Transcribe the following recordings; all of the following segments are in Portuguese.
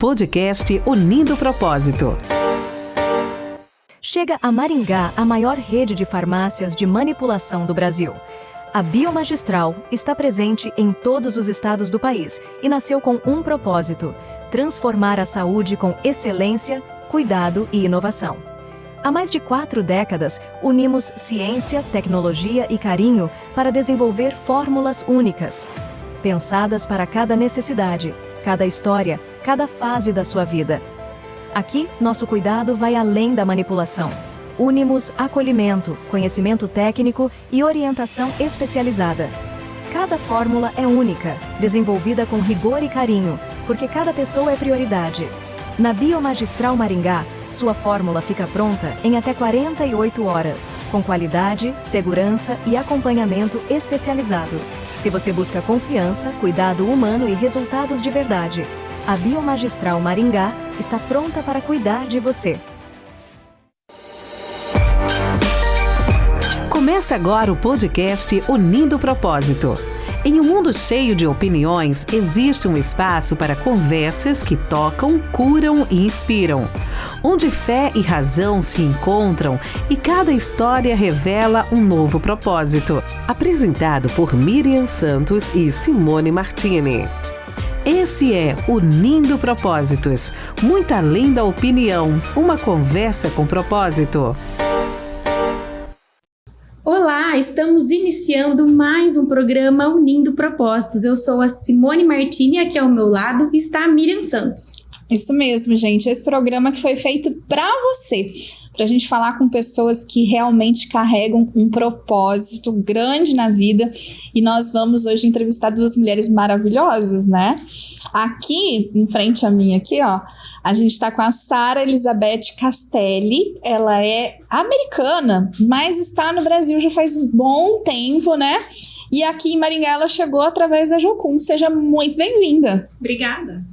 Podcast Unindo Propósito. Chega a Maringá a maior rede de farmácias de manipulação do Brasil. A Biomagistral está presente em todos os estados do país e nasceu com um propósito: transformar a saúde com excelência, cuidado e inovação. Há mais de 4 décadas, unimos ciência, tecnologia e carinho para desenvolver fórmulas únicas, pensadas para cada necessidade, cada história, cada fase da sua vida. Aqui, nosso cuidado vai além da manipulação. Unimos acolhimento, conhecimento técnico e orientação especializada. Cada fórmula é única, desenvolvida com rigor e carinho, porque cada pessoa é prioridade. Na Biomagistral Maringá, sua fórmula fica pronta em até 48 horas, com qualidade, segurança e acompanhamento especializado. Se você busca confiança, cuidado humano e resultados de verdade, a Biomagistral Maringá está pronta para cuidar de você. Começa agora o podcast Unindo Propósito. Em um mundo cheio de opiniões, existe um espaço para conversas que tocam, curam e inspiram, onde fé e razão se encontram e cada história revela um novo propósito. Apresentado por Miriam Santos e Simone Martini. Esse é Unindo Propósitos, muito além da opinião, uma conversa com propósito. Olá, estamos iniciando mais um programa Unindo Propósitos. Eu sou a Simone Martini e aqui ao meu lado está a Miriam Santos. Isso mesmo, gente. Esse programa que foi feito para você, para a gente falar com pessoas que realmente carregam um propósito grande na vida. E nós vamos hoje entrevistar 2 mulheres maravilhosas, né? Aqui, em frente a mim, aqui, ó, a gente tá com a Sara Elizabeth Castelli. Ela é americana, mas está no Brasil já faz um bom tempo, né? E aqui em Maringá ela chegou através da Jocum. Seja muito bem-vinda. Obrigada.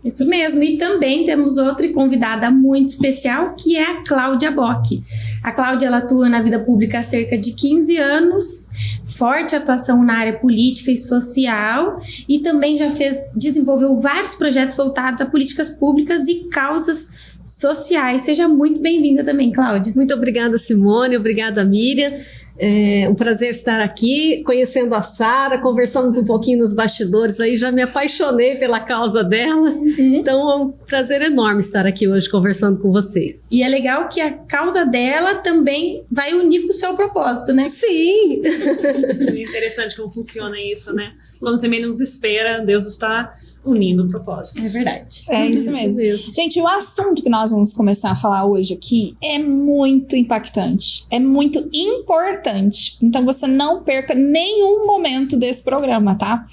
Isso mesmo, e também temos outra convidada muito especial, que é a Cláudia Bock. A Cláudia, ela atua na vida pública há cerca de 15 anos, forte atuação na área política e social, e também já desenvolveu vários projetos voltados a políticas públicas e causas sociais. Seja muito bem-vinda também, Cláudia. Muito obrigada, Simone, obrigada, Miriam. É um prazer estar aqui, conhecendo a Sara, conversamos um pouquinho nos bastidores aí, já me apaixonei pela causa dela, Então é um prazer enorme estar aqui hoje conversando com vocês. E é legal que a causa dela também vai unir com o seu propósito, né? Sim! É interessante como funciona isso, né? Quando você menos espera, Deus está unindo propósitos. É verdade. É isso mesmo. Gente, o assunto que nós vamos começar a falar hoje aqui é muito impactante, é muito importante. Então você não perca nenhum momento desse programa, tá?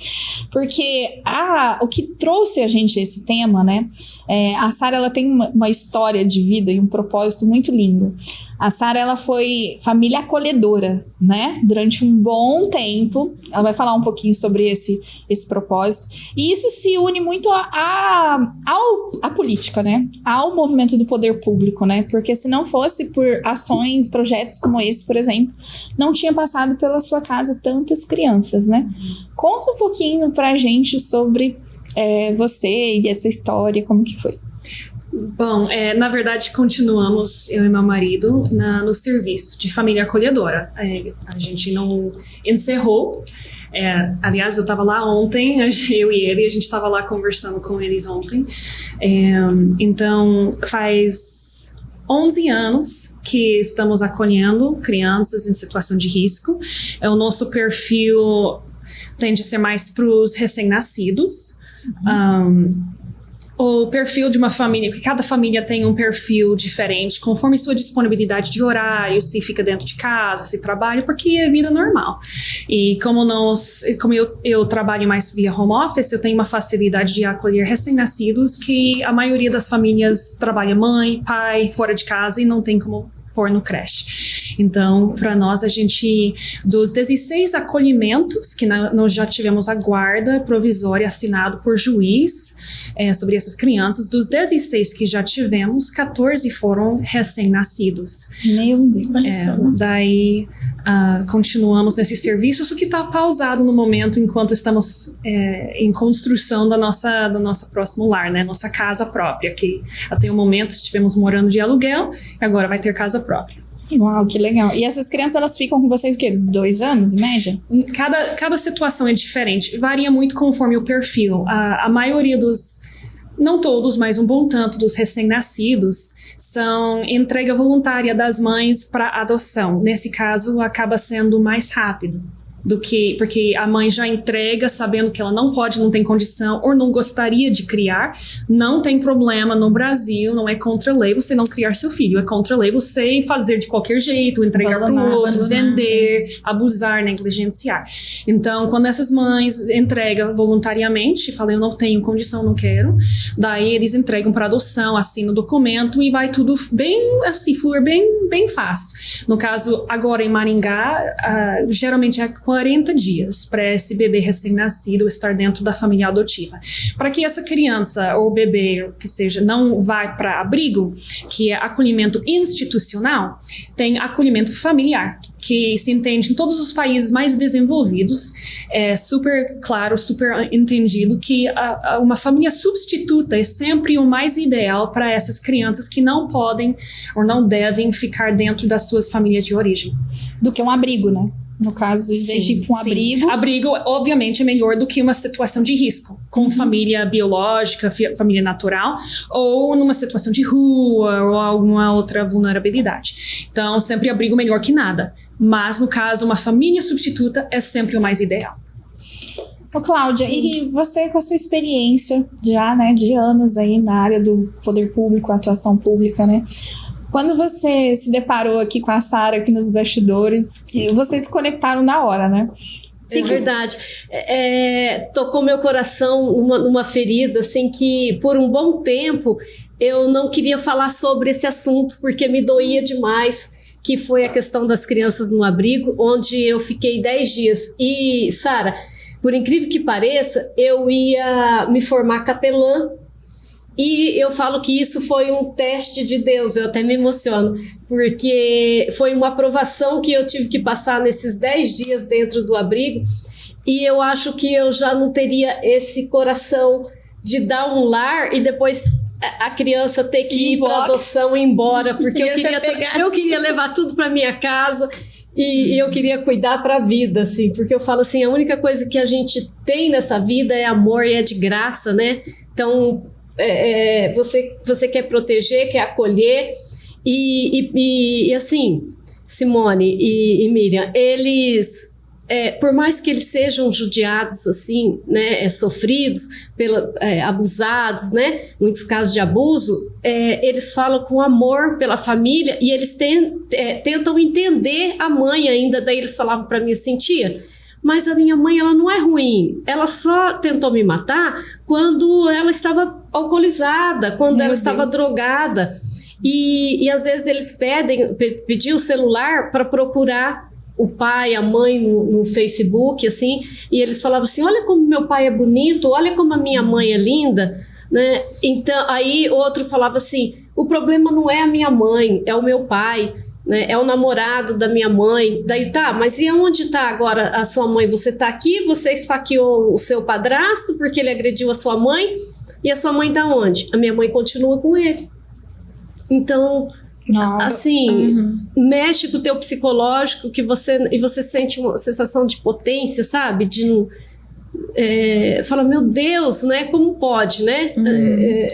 Porque o que trouxe a gente esse tema, né? A Sara, ela tem uma história de vida e um propósito muito lindo. A Sara, ela foi família acolhedora, né? Durante um bom tempo. Ela vai falar um pouquinho sobre esse propósito. E isso se une muito à política, né? Ao movimento do poder público, né? Porque se não fosse por ações, projetos como esse, por exemplo, não tinha passado pela sua casa tantas crianças, né? Conta um pouquinho pra gente sobre você e essa história, como que foi. Bom, na verdade, continuamos, eu e meu marido, no serviço de família acolhedora. A gente não encerrou. Aliás, eu estava lá ontem, eu e ele, a gente estava lá conversando com eles ontem. Então, faz 11 anos que estamos acolhendo crianças em situação de risco. O nosso perfil tende a ser mais para os recém-nascidos. O perfil de uma família, porque cada família tem um perfil diferente, conforme sua disponibilidade de horário, se fica dentro de casa, se trabalha, porque é vida normal. E como eu trabalho mais via home office, eu tenho uma facilidade de acolher recém-nascidos que a maioria das famílias trabalha mãe, pai, fora de casa e não tem como pôr no creche. Então, para nós, dos 16 acolhimentos, que nós já tivemos a guarda provisória assinado por juiz sobre essas crianças, dos 16 que já tivemos, 14 foram recém-nascidos. Meu Deus. Daí, continuamos nesse serviço, só que está pausado no momento enquanto estamos em construção do nosso próximo lar, né? Nossa casa própria, que até o momento estivemos morando de aluguel, e agora vai ter casa própria. Uau, que legal. E essas crianças, elas ficam com vocês o quê? 2 anos, em média? Cada situação é diferente. Varia muito conforme o perfil. A maioria não todos, mas um bom tanto dos recém-nascidos são entrega voluntária das mães para adoção. Nesse caso, acaba sendo mais rápido porque a mãe já entrega sabendo que ela não tem condição ou não gostaria de criar. Não tem problema no Brasil, não é contra a lei você não criar seu filho, é contra a lei você fazer de qualquer jeito, entregar para o outro, vender, abusar, negligenciar. Então, quando essas mães entregam voluntariamente, falam, eu não tenho condição, não quero, daí eles entregam para adoção, assinam o documento e vai tudo bem, assim, fluir bem fácil. No caso, agora em Maringá, geralmente é 40 dias para esse bebê recém-nascido estar dentro da família adotiva. Para que essa criança ou bebê, que seja, não vá para abrigo, que é acolhimento institucional, tem acolhimento familiar, que se entende em todos os países mais desenvolvidos. É super claro, super entendido que uma família substituta é sempre o mais ideal para essas crianças que não podem ou não devem ficar dentro das suas famílias de origem. Do que um abrigo, né? No caso, em vez de ir para um abrigo... Abrigo, obviamente, é melhor do que uma situação de risco, com família biológica, família natural, ou numa situação de rua, ou alguma outra vulnerabilidade. Então, sempre abrigo melhor que nada. Mas, no caso, uma família substituta é sempre o mais ideal. Ô, Cláudia, e você com a sua experiência já, né, de anos aí na área do poder público, atuação pública, né? Quando você se deparou aqui com a Sara aqui nos bastidores, que vocês se conectaram na hora, né? É verdade. Tocou meu coração numa ferida, assim, que por um bom tempo eu não queria falar sobre esse assunto, porque me doía demais, que foi a questão das crianças no abrigo, onde eu fiquei 10 dias. E, Sara, por incrível que pareça, eu ia me formar capelã. E eu falo que isso foi um teste de Deus, eu até me emociono, porque foi uma aprovação que eu tive que passar nesses 10 dias dentro do abrigo, e eu acho que eu já não teria esse coração de dar um lar e depois a criança ter que ir para adoção e ir embora, porque eu queria levar tudo para minha casa. E eu queria cuidar para a vida, assim, porque eu falo assim, a única coisa que a gente tem nessa vida é amor e é de graça, né? Então... você quer proteger, quer acolher e assim, Simone e Miriam, eles, por mais que eles sejam judiados assim, né, sofridos, abusados, né, muitos casos de abuso, eles falam com amor pela família e eles tentam entender a mãe ainda. Daí eles falavam para mim assim, tia, mas a minha mãe, ela não é ruim, ela só tentou me matar quando ela estava alcoolizada, quando ela estava drogada. E às vezes eles pediam o celular para procurar o pai, a mãe no Facebook, assim, e eles falavam assim, olha como meu pai é bonito, olha como a minha mãe é linda, né? Então, aí outro falava assim, o problema não é a minha mãe, é o meu pai, né? É o namorado da minha mãe. Daí tá, mas e onde tá agora a sua mãe? Você tá aqui, você esfaqueou o seu padrasto porque ele agrediu a sua mãe, e a sua mãe tá onde? A minha mãe continua com ele. Então, assim, mexe com o teu psicológico, e você sente uma sensação de potência, sabe? De não... fala, meu Deus, né? Como pode, né?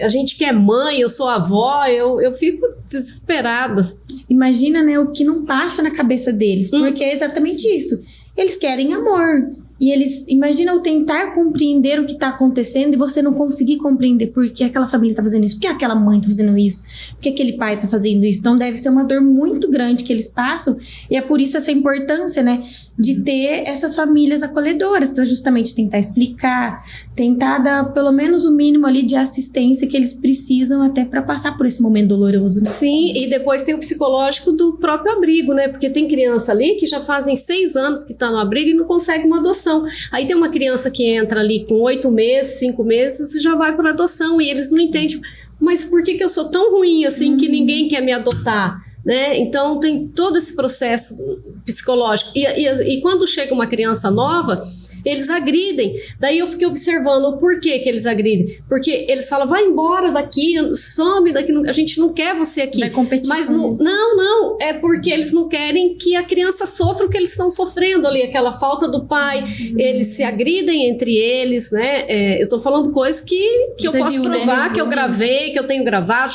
A gente que é mãe, eu sou avó, eu fico desesperada. Imagina, né, o que não passa na cabeça deles, porque é exatamente isso. Eles querem amor. E eles, imagina o tentar compreender o que tá acontecendo e você não conseguir compreender por que aquela família tá fazendo isso, por que aquela mãe tá fazendo isso, por que aquele pai tá fazendo isso. Então deve ser uma dor muito grande que eles passam, e é por isso essa importância, né, de ter essas famílias acolhedoras, para justamente tentar explicar, tentar dar pelo menos o mínimo ali de assistência que eles precisam até para passar por esse momento doloroso, né? Sim, e depois tem o psicológico do próprio abrigo, né? Porque tem criança ali que já fazem 6 anos que tá no abrigo e não consegue uma adoção. Aí tem uma criança que entra ali com 8 meses, 5 meses e já vai para adoção, e eles não entendem, mas por que eu sou tão ruim assim que ninguém quer me adotar? né? Então tem todo esse processo psicológico. E quando chega uma criança nova, eles agridem. Daí eu fiquei observando por que eles agridem. Porque eles falam, vai embora daqui, some daqui, a gente não quer você aqui. Vai competir. Mas não, é porque eles não querem que a criança sofra o que eles estão sofrendo ali, aquela falta do pai. Eles se agridem entre eles, né? Eu tô falando coisas que eu posso provar, que eu gravei, que eu tenho gravado,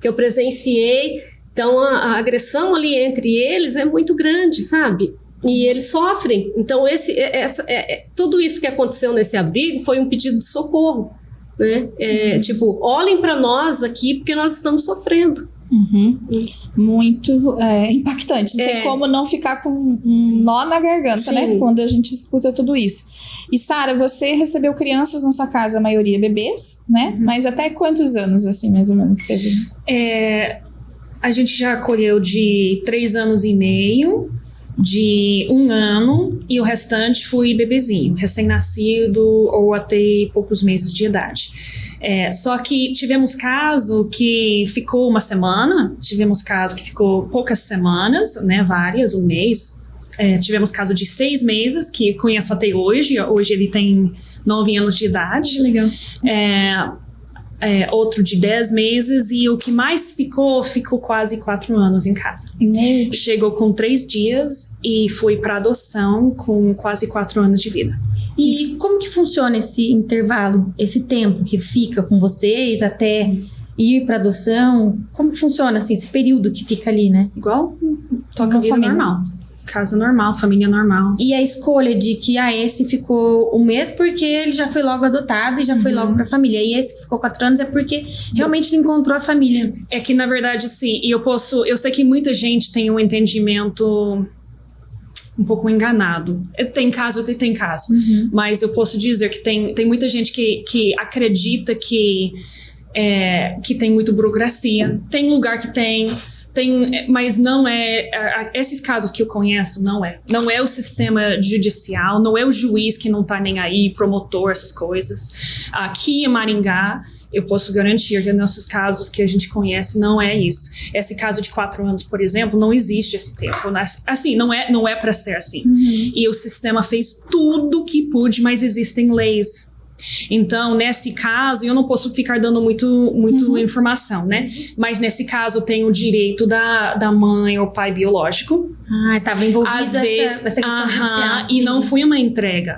que eu presenciei. Então a agressão ali entre eles é muito grande, sabe? E eles sofrem. Então, tudo isso que aconteceu nesse abrigo foi um pedido de socorro, né? Tipo, olhem para nós aqui porque nós estamos sofrendo. Muito impactante. Não tem como não ficar com um nó na garganta, né? Quando a gente escuta tudo isso. E Sara, você recebeu crianças na sua casa, a maioria bebês, né? Mas até quantos anos, assim, mais ou menos, teve? A gente já acolheu de 3 anos e meio, de 1 ano, e o restante foi bebezinho, recém-nascido ou até poucos meses de idade. Só que tivemos caso que ficou 1 semana, tivemos caso que ficou poucas semanas, né, várias, 1 mês. Tivemos caso de 6 meses, que conheço até hoje. Hoje ele tem 9 anos de idade. Legal. Outro de 10 meses, e o que mais ficou quase 4 anos em casa. Chegou com 3 dias e foi para adoção com quase 4 anos de vida. E como que funciona esse intervalo, esse tempo que fica com vocês até ir para adoção? Como que funciona assim, esse período que fica ali, né? Igual toca a vida normal. Casa normal, família normal. E a escolha de que esse ficou 1 mês porque ele já foi logo adotado e já foi logo pra família. E esse que ficou 4 anos é porque realmente não encontrou a família. É que, na verdade, sim. E eu sei que muita gente tem um entendimento um pouco enganado. Tem caso. Mas eu posso dizer que tem muita gente que acredita que tem muita burocracia. Tem lugar que tem, mas não esses casos que eu conheço, não é o sistema judicial, não é o juiz que não tá nem aí, promotor, essas coisas. Aqui em Maringá, eu posso garantir que nossos casos que a gente conhece não é isso. Esse caso de 4 anos, por exemplo, não existe esse tempo, né? Assim, não é para ser assim. E o sistema fez tudo que pôde, mas existem leis. Então, nesse caso, eu não posso ficar dando muito informação, né? Mas nesse caso, tem o direito da mãe ou pai biológico. Estava envolvido às vezes, essa questão judicial. E não foi uma entrega.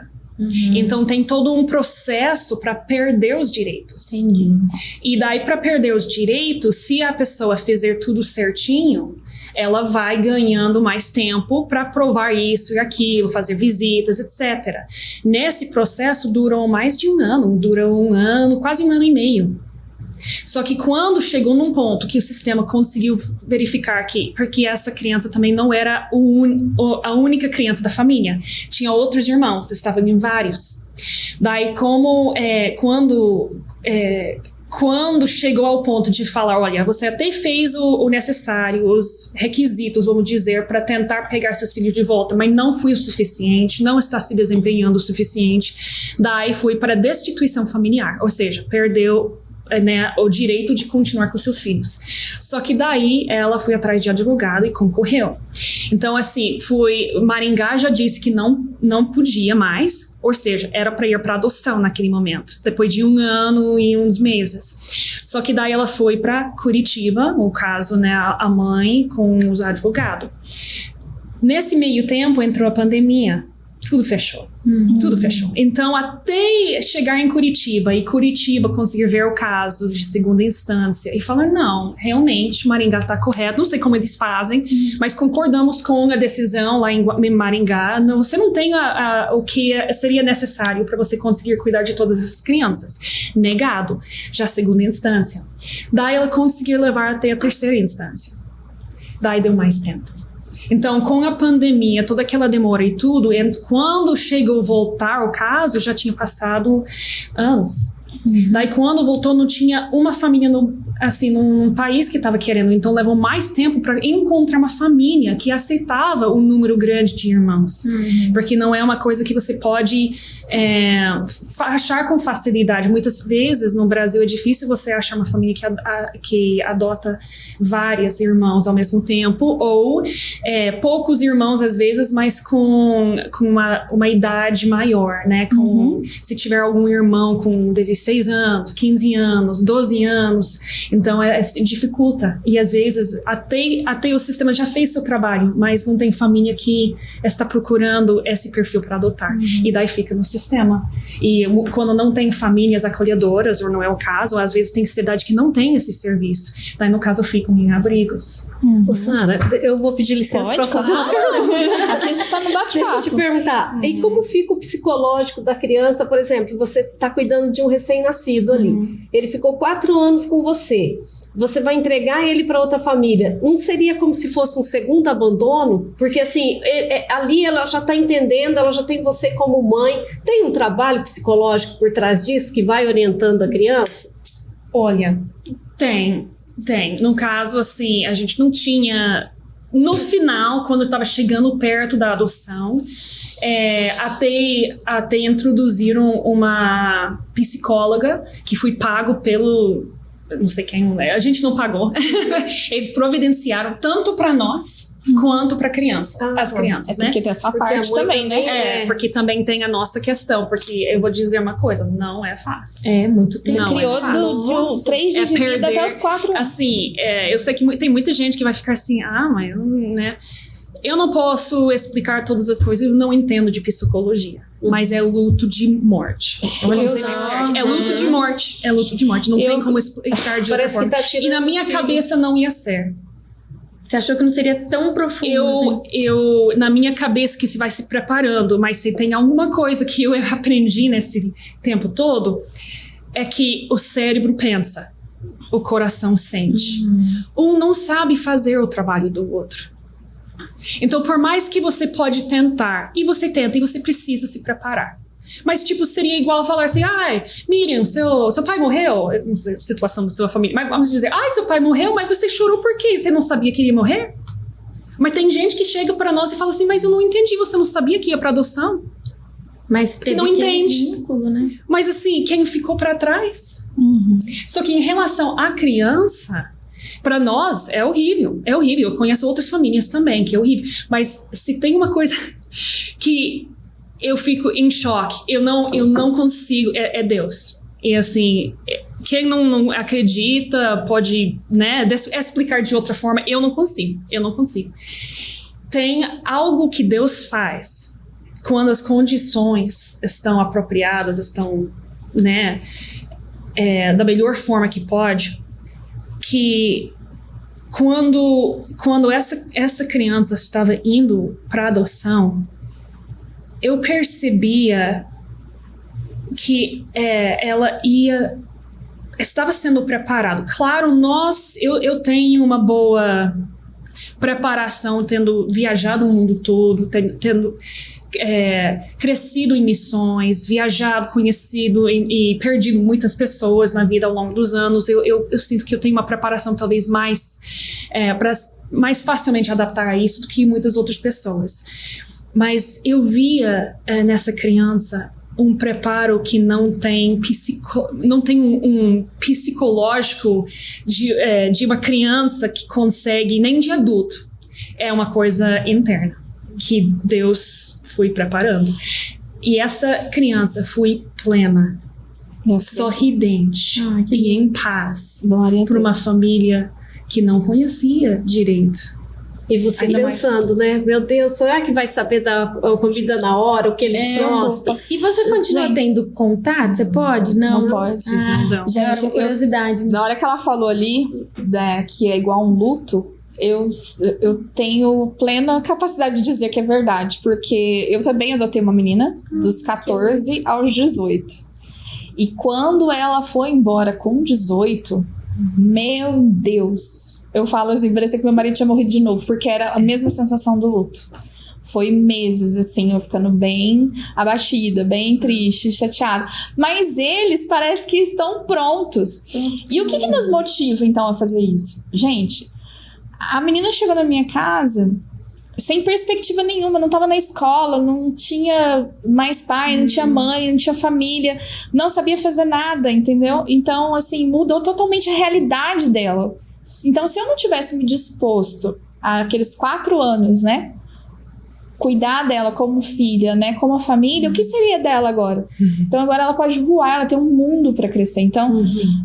Então, tem todo um processo para perder os direitos. Entendi. E daí, para perder os direitos, se a pessoa fizer tudo certinho, ela vai ganhando mais tempo para provar isso e aquilo, fazer visitas, etc. Nesse processo durou mais de 1 ano, quase 1 ano e meio. Só que quando chegou num ponto que o sistema conseguiu verificar porque essa criança também não era a única criança da família, tinha outros irmãos, estavam em vários. Daí quando chegou ao ponto de falar, olha, você até fez o necessário, os requisitos, vamos dizer, para tentar pegar seus filhos de volta, mas não foi o suficiente, não está se desempenhando o suficiente, daí foi para destituição familiar, ou seja, perdeu, né, o direito de continuar com seus filhos. Só que daí ela foi atrás de advogado e concorreu. Então, assim, Maringá já disse que não podia mais, ou seja, era para ir para adoção naquele momento, depois de 1 ano e uns meses. Só que daí ela foi para Curitiba, no caso, né, a mãe com os advogados. Nesse meio tempo entrou a pandemia. Tudo fechou. Tudo fechou. Então, até chegar em Curitiba e Curitiba conseguir ver o caso de 2ª instância e falar, não, realmente Maringá está correto, não sei como eles fazem, mas concordamos com a decisão lá em Maringá. Não, você não tem o que seria necessário para você conseguir cuidar de todas essas crianças. Negado. Já 2ª instância. Daí ela conseguiu levar até a 3ª instância. Daí deu mais tempo. Então, com a pandemia, toda aquela demora e tudo, quando chegou a voltar o caso, já tinha passado anos. Daí, quando voltou, não tinha uma família assim, num país que estava querendo, então levou mais tempo para encontrar uma família que aceitava um número grande de irmãos, porque não é uma coisa que você pode achar com facilidade. Muitas vezes no Brasil é difícil você achar uma família que adota vários irmãos ao mesmo tempo, ou poucos irmãos às vezes, mas com uma idade maior, né? Se tiver algum irmão com 16 anos, 15 anos, 12 anos, então dificulta. E às vezes até o sistema já fez seu trabalho, mas não tem família que está procurando esse perfil para adotar. E daí fica no sistema. E quando não tem famílias acolhedoras, ou não é o caso, às vezes tem cidade que não tem esse serviço. Daí no caso ficam em abrigos. Ô, Sara, eu vou pedir licença para fazer uma pergunta. Aqui a gente tá no bate-papo. Deixa eu te perguntar. E como fica o psicológico da criança? Por exemplo, você está cuidando de um recém-nascido ali. Ele ficou 4 anos com você. Você vai entregar ele para outra família. Não seria como se fosse um segundo abandono? Porque assim, ali ela já está entendendo, ela já tem você como mãe. Tem um trabalho psicológico por trás disso que vai orientando a criança? Olha, tem. No caso, assim, a gente não tinha... No final, quando estava chegando perto da adoção, até introduziram uma psicóloga que foi pago pelo... Não sei quem, a gente não pagou. Eles providenciaram tanto para nós quanto para as crianças, né? Porque tem a sua parte também, né? Porque também tem a nossa questão, porque eu vou dizer uma coisa, não é fácil. É muito tempo. Não criou é fácil. 3 dias de vida até os 4 anos. Assim, eu sei que tem muita gente que vai ficar assim, mas né? Eu não posso explicar todas as coisas, eu não entendo de psicologia. Mas é luto de morte. É luto de morte. É luto de morte. Não tem como explicar de outra forma. E na minha cabeça não ia ser. Você achou que não seria tão profundo? Na minha cabeça que se vai se preparando, mas se tem alguma coisa que eu aprendi nesse tempo todo, é que o cérebro pensa, o coração sente. Um não sabe fazer o trabalho do outro. Então, por mais que você pode tentar, e você tenta, e você precisa se preparar. Mas, tipo, seria igual falar assim, Miriam, seu pai morreu? Não sei a situação da sua família, mas vamos dizer, seu pai morreu, mas você chorou por quê? Você não sabia que ele ia morrer? Mas tem gente que chega para nós e fala assim, mas eu não entendi, você não sabia que ia para adoção? Mas que não entende. Vínculo, né? Mas assim, quem ficou para trás? Só que em relação à criança... Para nós é horrível, Eu conheço outras famílias também que é horrível. Mas se tem uma coisa que eu fico em choque, eu não consigo, é Deus. E assim, quem não acredita pode, né, explicar de outra forma. Eu não consigo. Tem algo que Deus faz quando as condições estão apropriadas, estão, né, da melhor forma que pode. Que quando essa criança estava indo para adoção, eu percebia que ela estava sendo preparada. Claro, eu tenho uma boa preparação, tendo viajado o mundo todo, tendo crescido em missões, viajado, conhecido e perdido muitas pessoas na vida ao longo dos anos. Eu sinto que eu tenho uma preparação talvez para mais facilmente adaptar a isso do que muitas outras pessoas. Mas eu via nessa criança um preparo que não tem um psicológico de uma criança que consegue, nem de adulto. É uma coisa interna que Deus foi preparando. E essa criança foi plena, sorridente e em paz para uma família que não conhecia direito. E você ainda pensando, né? Meu Deus, será que vai saber dar comida na hora, o que eles gostam? E você continua tendo contato? Você pode? Não pode. Não. Gente, curiosidade. Na hora que ela falou ali, né, que é igual um luto, eu tenho plena capacidade de dizer que é verdade, porque eu também adotei uma menina dos 14 aos 18. E quando ela foi embora com 18, meu Deus, eu falo assim, parecia que meu marido tinha morrido de novo, porque era a mesma sensação do luto. Foi meses, assim, eu ficando bem abatida, bem triste, chateada. Mas eles parece que estão prontos. E o que nos motiva, então, a fazer isso? Gente, a menina chegou na minha casa sem perspectiva nenhuma, não tava na escola, não tinha mais pai, não tinha mãe, não tinha família, não sabia fazer nada, entendeu? Então, assim, mudou totalmente a realidade dela. Então, se eu não tivesse me disposto àqueles 4 anos, né, cuidar dela como filha, né, como a família, o que seria dela agora? Então agora ela pode voar, ela tem um mundo para crescer. Então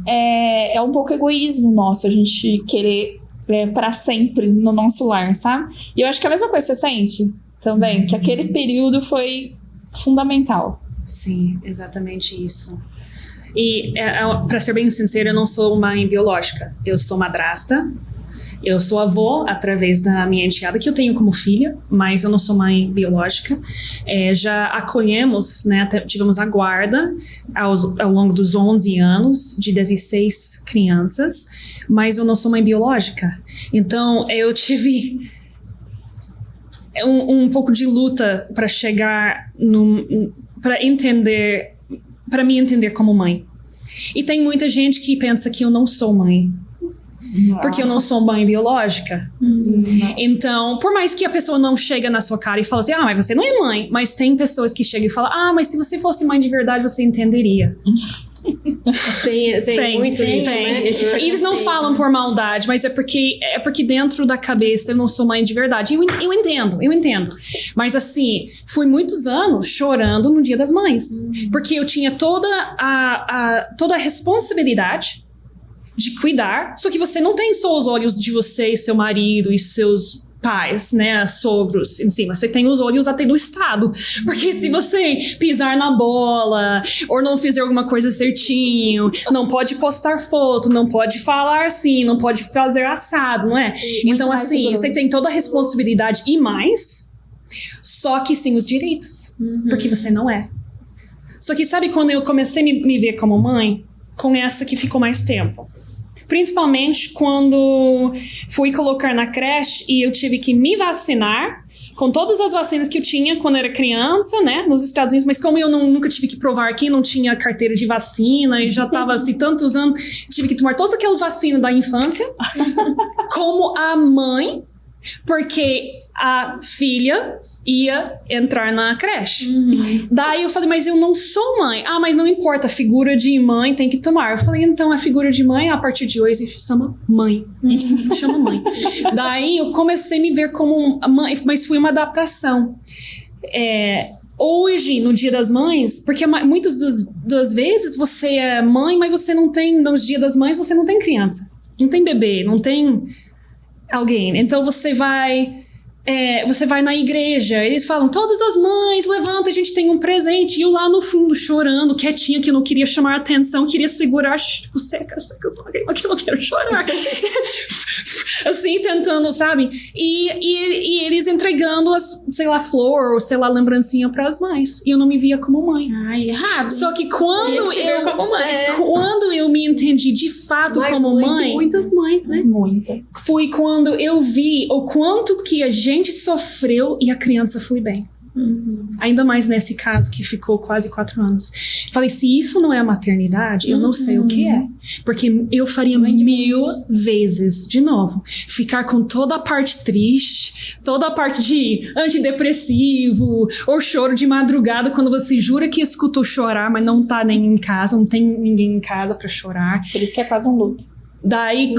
é um pouco egoísmo nosso a gente querer para sempre no nosso lar, sabe? E eu acho que é a mesma coisa, você sente também, que aquele período foi fundamental. Sim, exatamente isso. E para ser bem sincera, eu não sou mãe biológica, eu sou madrasta. Eu sou avó através da minha enteada, que eu tenho como filha, mas eu não sou mãe biológica. Já acolhemos, né, tivemos a guarda ao longo dos 11 anos, de 16 crianças, mas eu não sou mãe biológica. Então, eu tive um pouco de luta para chegar para me entender como mãe. E tem muita gente que pensa que eu não sou mãe. Porque eu não sou mãe biológica. Então, por mais que a pessoa não chega na sua cara e fala assim, mas você não é mãe. Mas tem pessoas que chegam e falam, mas se você fosse mãe de verdade, você entenderia. Tem muito isso, né? E eles não falam por maldade, mas é porque dentro da cabeça eu não sou mãe de verdade. Eu entendo. Mas assim, fui muitos anos chorando no Dia das Mães. Porque eu tinha toda a responsabilidade de cuidar, só que você não tem só os olhos de você e seu marido e seus pais, né, sogros em cima, você tem os olhos até do Estado, porque se você pisar na bola ou não fizer alguma coisa certinho, não pode postar foto, não pode falar assim, não pode fazer assado, não é? Então assim, você tem toda a responsabilidade e mais, só que sem os direitos, porque você não é. Só que sabe quando eu comecei a me ver como mãe? Com essa que ficou mais tempo. Principalmente quando fui colocar na creche e eu tive que me vacinar com todas as vacinas que eu tinha quando era criança, né, nos Estados Unidos, mas como eu nunca tive que provar aqui, não tinha carteira de vacina e já tava assim tantos anos, tive que tomar todas aquelas vacinas da infância como a mãe, porque a filha ia entrar na creche. Daí eu falei, mas eu não sou mãe. Mas não importa, a figura de mãe tem que tomar. Eu falei, então a figura de mãe, a partir de hoje, se chama mãe. Chama mãe. Daí eu comecei a me ver como mãe, mas foi uma adaptação. Hoje, no Dia das Mães, porque muitas das vezes você é mãe, mas você não tem, no Dia das Mães, você não tem criança. Não tem bebê, não tem alguém. Então você vai na igreja, eles falam, todas as mães, levanta, a gente tem um presente. E eu lá no fundo chorando, quietinha, que eu não queria chamar a atenção, queria segurar, tipo, seca, que eu não quero chorar. Assim, tentando, sabe? E eles entregando flor, ou sei lá, lembrancinha pras mães. E eu não me via como mãe. Errado. Só que quando eu me entendi de fato como mãe, muitas mães, né? Muitas. Foi quando eu vi o quanto que a gente sofreu e a criança foi bem. Ainda mais nesse caso que ficou quase 4 anos. Falei, se isso não é a maternidade, eu não sei o que é. Porque eu faria 1000 vezes, de novo, ficar com toda a parte triste, toda a parte de antidepressivo, ou choro de madrugada, quando você jura que escutou chorar, mas não tá nem em casa, não tem ninguém em casa pra chorar. Por isso que é quase um luto. Daí,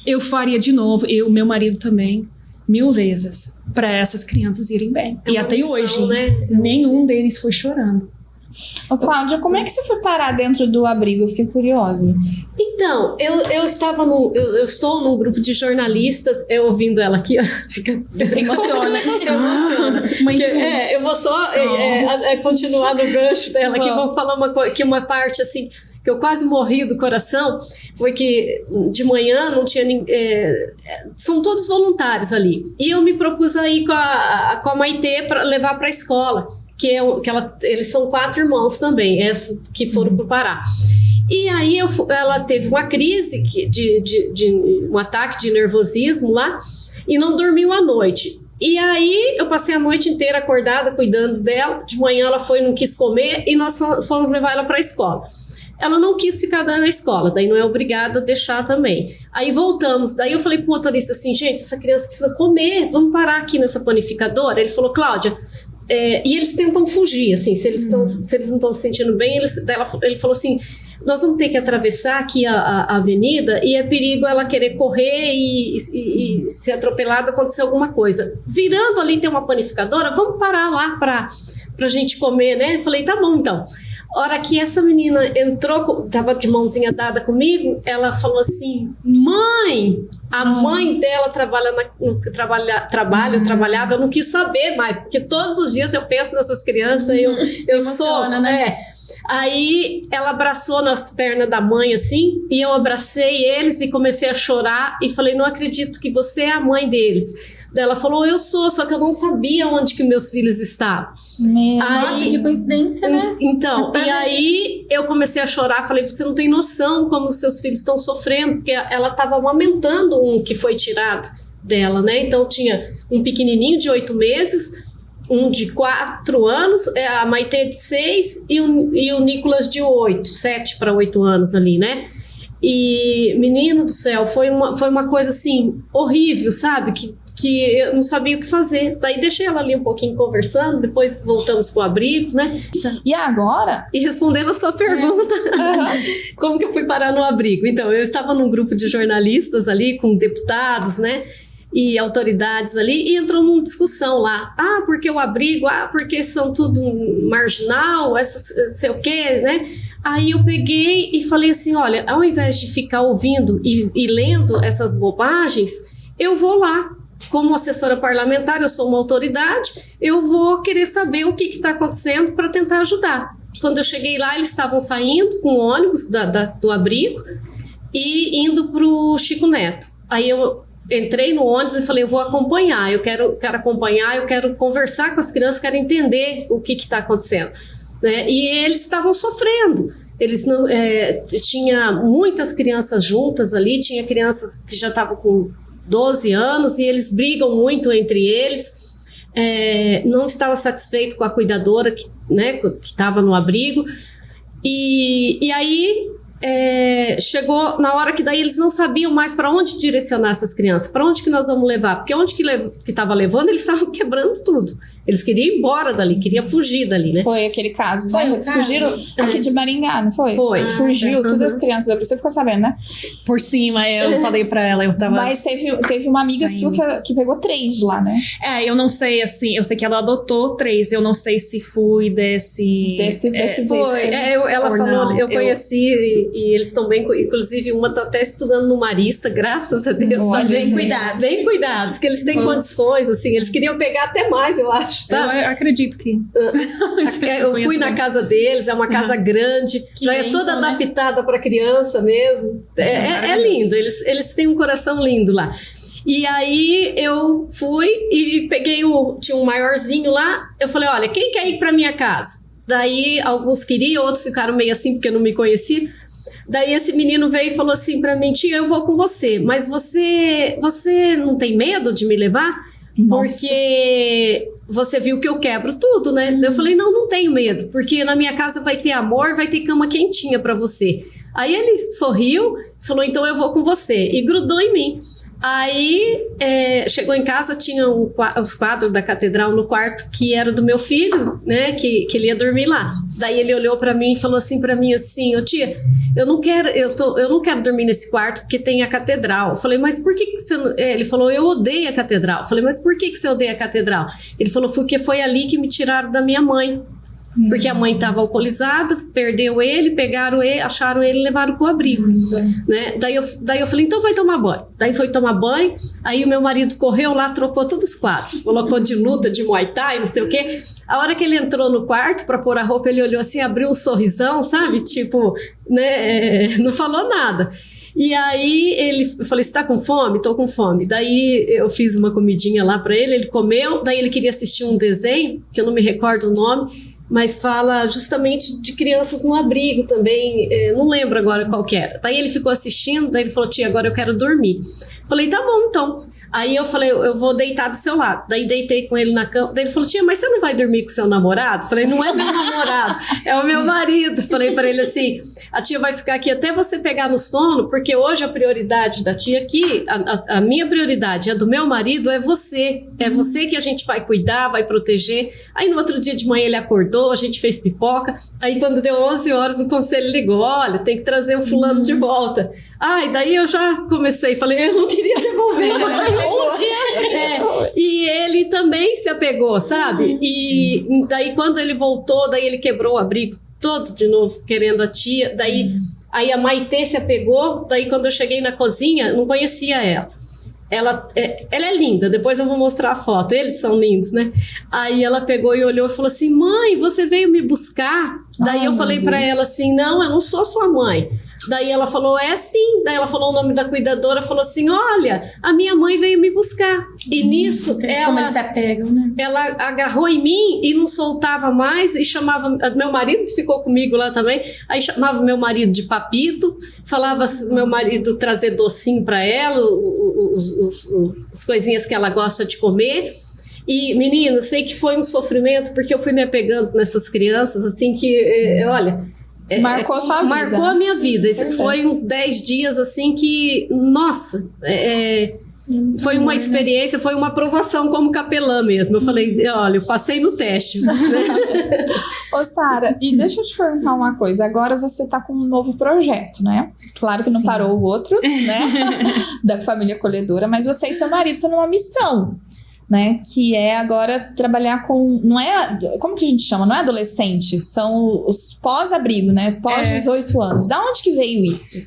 eu faria de novo, meu marido também, 1000 vezes, para essas crianças irem bem. E até hoje, nenhum deles foi chorando. Ô, Cláudia, como é que você foi parar dentro do abrigo? Eu fiquei curiosa. Então, eu estou num grupo de jornalistas, ouvindo ela aqui, ó, Emociona. Eu vou só continuar no gancho dela aqui, vou falar uma parte assim, que eu quase morri do coração, foi que de manhã não tinha são todos voluntários ali, e eu me propus a ir com a Maitê para levar para a escola, eles são 4 irmãos também, que foram para o Pará. E aí ela teve uma crise de um ataque de nervosismo lá, e não dormiu à noite. E aí eu passei a noite inteira acordada cuidando dela. De manhã ela foi, não quis comer e nós fomos levar ela para a escola. Ela não quis ficar na escola, daí não é obrigada a deixar também. Aí voltamos, daí eu falei pro motorista assim, gente, essa criança precisa comer, vamos parar aqui nessa panificadora? Ele falou, Cláudia, e eles tentam fugir, assim, se eles não estão se sentindo bem, ele falou assim, nós vamos ter que atravessar aqui a avenida e é perigo ela querer correr e ser atropelada, acontecer alguma coisa. Virando ali tem uma panificadora, vamos parar lá pra gente comer, né? Eu falei, tá bom então. A hora que essa menina entrou, tava de mãozinha dada comigo, ela falou assim, mãe, a mãe dela trabalhava, eu não quis saber mais, porque todos os dias eu penso nessas crianças, eu sofro, né? Aí ela abraçou nas pernas da mãe assim, e eu abracei eles e comecei a chorar e falei, não acredito que você é a mãe deles. Daí ela falou, eu sou, só que eu não sabia onde que meus filhos estavam. Nossa, que coincidência, né? Então, e aí eu comecei a chorar, falei, você não tem noção como os seus filhos estão sofrendo, porque ela estava amamentando um que foi tirado dela, né? Então tinha um pequenininho de 8 meses, um de 4 anos, a Maitê de 6 e o Nicolas de 7 para 8 anos ali, né? E, menino do céu, foi uma coisa assim, horrível, sabe? Que eu não sabia o que fazer. Daí deixei ela ali um pouquinho conversando, depois voltamos pro abrigo, né? E agora? E respondendo a sua pergunta, como que eu fui parar no abrigo? Então, eu estava num grupo de jornalistas ali, com deputados, né? E autoridades ali, e entrou numa discussão lá. Ah, porque o abrigo? Ah, porque são tudo marginal, sei o quê, né? Aí eu peguei e falei assim, olha, ao invés de ficar ouvindo e lendo essas bobagens, eu vou lá. Como assessora parlamentar, eu sou uma autoridade, eu vou querer saber o que está acontecendo para tentar ajudar. Quando eu cheguei lá, eles estavam saindo com o ônibus do abrigo e indo para o Chico Neto. Aí eu entrei no ônibus e falei, eu vou acompanhar, eu quero acompanhar, eu quero conversar com as crianças, quero entender o que está acontecendo. Né? E eles estavam sofrendo. Eles não, tinha muitas crianças juntas ali, tinha crianças que já estavam com 12 anos e eles brigam muito entre eles, não estava satisfeito com a cuidadora que estava no abrigo e aí chegou na hora que daí eles não sabiam mais para onde direcionar essas crianças, para onde que nós vamos levar, porque onde que estava levando eles estavam quebrando tudo. Eles queriam ir embora dali, queriam fugir dali, né? Foi aquele caso, né? Eles fugiram aqui de Maringá, não foi? Foi. Fugiu, todas as crianças. Você ficou sabendo, né? Por cima, eu falei pra ela, eu tava... Mas teve uma amiga sua que pegou 3 de lá, né? Eu não sei, assim, eu sei que ela adotou 3, eu não sei se fui desse foi, ela falou, não, eu conheci e eles estão bem, inclusive uma tá até estudando no Marista, graças a Deus. Tá bem cuidados. Bem cuidados, que eles têm condições, assim, eles queriam pegar até mais, eu acho. Sabe? Eu acredito que... eu fui na casa deles, é uma casa grande, já é toda adaptada para criança mesmo. É lindo, eles têm um coração lindo lá. E aí eu fui e peguei tinha um maiorzinho lá, eu falei, olha, quem quer ir para minha casa? Daí alguns queriam, outros ficaram meio assim porque eu não me conhecia. Daí esse menino veio e falou assim para mim, tia, eu vou com você, mas você não tem medo de me levar? Nossa. Porque você viu que eu quebro tudo, né? Eu falei, não tenho medo, porque na minha casa vai ter amor, vai ter cama quentinha pra você. Aí ele sorriu, falou, então eu vou com você, e grudou em mim. Aí chegou em casa, tinha os quadros da catedral no quarto que era do meu filho, né, que ele ia dormir lá. Daí ele olhou pra mim e falou assim pra mim assim, ô tia, eu não quero dormir nesse quarto porque tem a catedral. Eu falei, mas por que você não... Ele falou, eu odeio a catedral. Eu falei, mas por que você odeia a catedral? Ele falou, porque foi ali que me tiraram da minha mãe. Porque a mãe estava alcoolizada, perdeu ele, pegaram ele, acharam ele e levaram pro abrigo, né? Daí eu falei, então vai tomar banho. Daí foi tomar banho, aí o meu marido correu lá, trocou todos os quadros, colocou de luta, de Muay Thai, não sei o quê. A hora que ele entrou no quarto para pôr a roupa, ele olhou assim, abriu um sorrisão, sabe? Tipo, né? Não falou nada. E aí eu falei, você tá com fome? Tô com fome. Daí eu fiz uma comidinha lá para ele comeu, daí ele queria assistir um desenho, que eu não me recordo o nome, mas fala justamente de crianças no abrigo também, não lembro agora qual que era. Daí ele ficou assistindo, daí ele falou, tia, agora eu quero dormir. Falei, tá bom, então. Aí eu falei, eu vou deitar do seu lado. Daí deitei com ele na cama. Daí ele falou, tia, mas você não vai dormir com seu namorado? Falei, não é meu namorado, é o meu marido. Falei pra ele assim, a tia vai ficar aqui até você pegar no sono, porque hoje a prioridade da tia aqui, a minha prioridade, a do meu marido, é você. É você que a gente vai cuidar, vai proteger. Aí no outro dia de manhã ele acordou, a gente fez pipoca. Aí quando deu 11 horas o conselho ligou, olha, tem que trazer o fulano de volta. Ai, daí eu já comecei, falei, eu não queria devolver. E ele também se apegou, sabe? E daí quando ele voltou, daí ele quebrou o abrigo todo de novo, querendo a tia. Daí aí a Maitê se apegou, daí quando eu cheguei na cozinha, não conhecia ela. Ela é linda, depois eu vou mostrar a foto, eles são lindos, né? Aí ela pegou e olhou e falou assim, mãe, você veio me buscar? Daí eu falei pra ela assim, não, eu não sou sua mãe. Daí ela falou, é sim. Daí ela falou o nome da cuidadora, falou assim, olha, a minha mãe veio me buscar. E nisso, como eles se apegam, né? Ela agarrou em mim e não soltava mais e chamava, meu marido que ficou comigo lá também, aí chamava meu marido de papito, falava meu marido trazer docinho pra ela, as coisinhas que ela gosta de comer. E, menina, sei que foi um sofrimento, porque eu fui me apegando nessas crianças, assim, que, olha... Marcou a sua vida. Marcou a minha vida. Foi uns 10 dias, assim, que, nossa, foi uma experiência, foi uma aprovação como capelã mesmo. Eu falei, olha, eu passei no teste. Ô, Sara, e deixa eu te perguntar uma coisa. Agora você tá com um novo projeto, né? Claro que não parou o outro, né? Da família acolhedora, mas você e seu marido estão numa missão, né, que é agora trabalhar com, não é, como que a gente chama? Não é adolescente, são os pós-abrigo, né, pós-18 anos. Da onde que veio isso?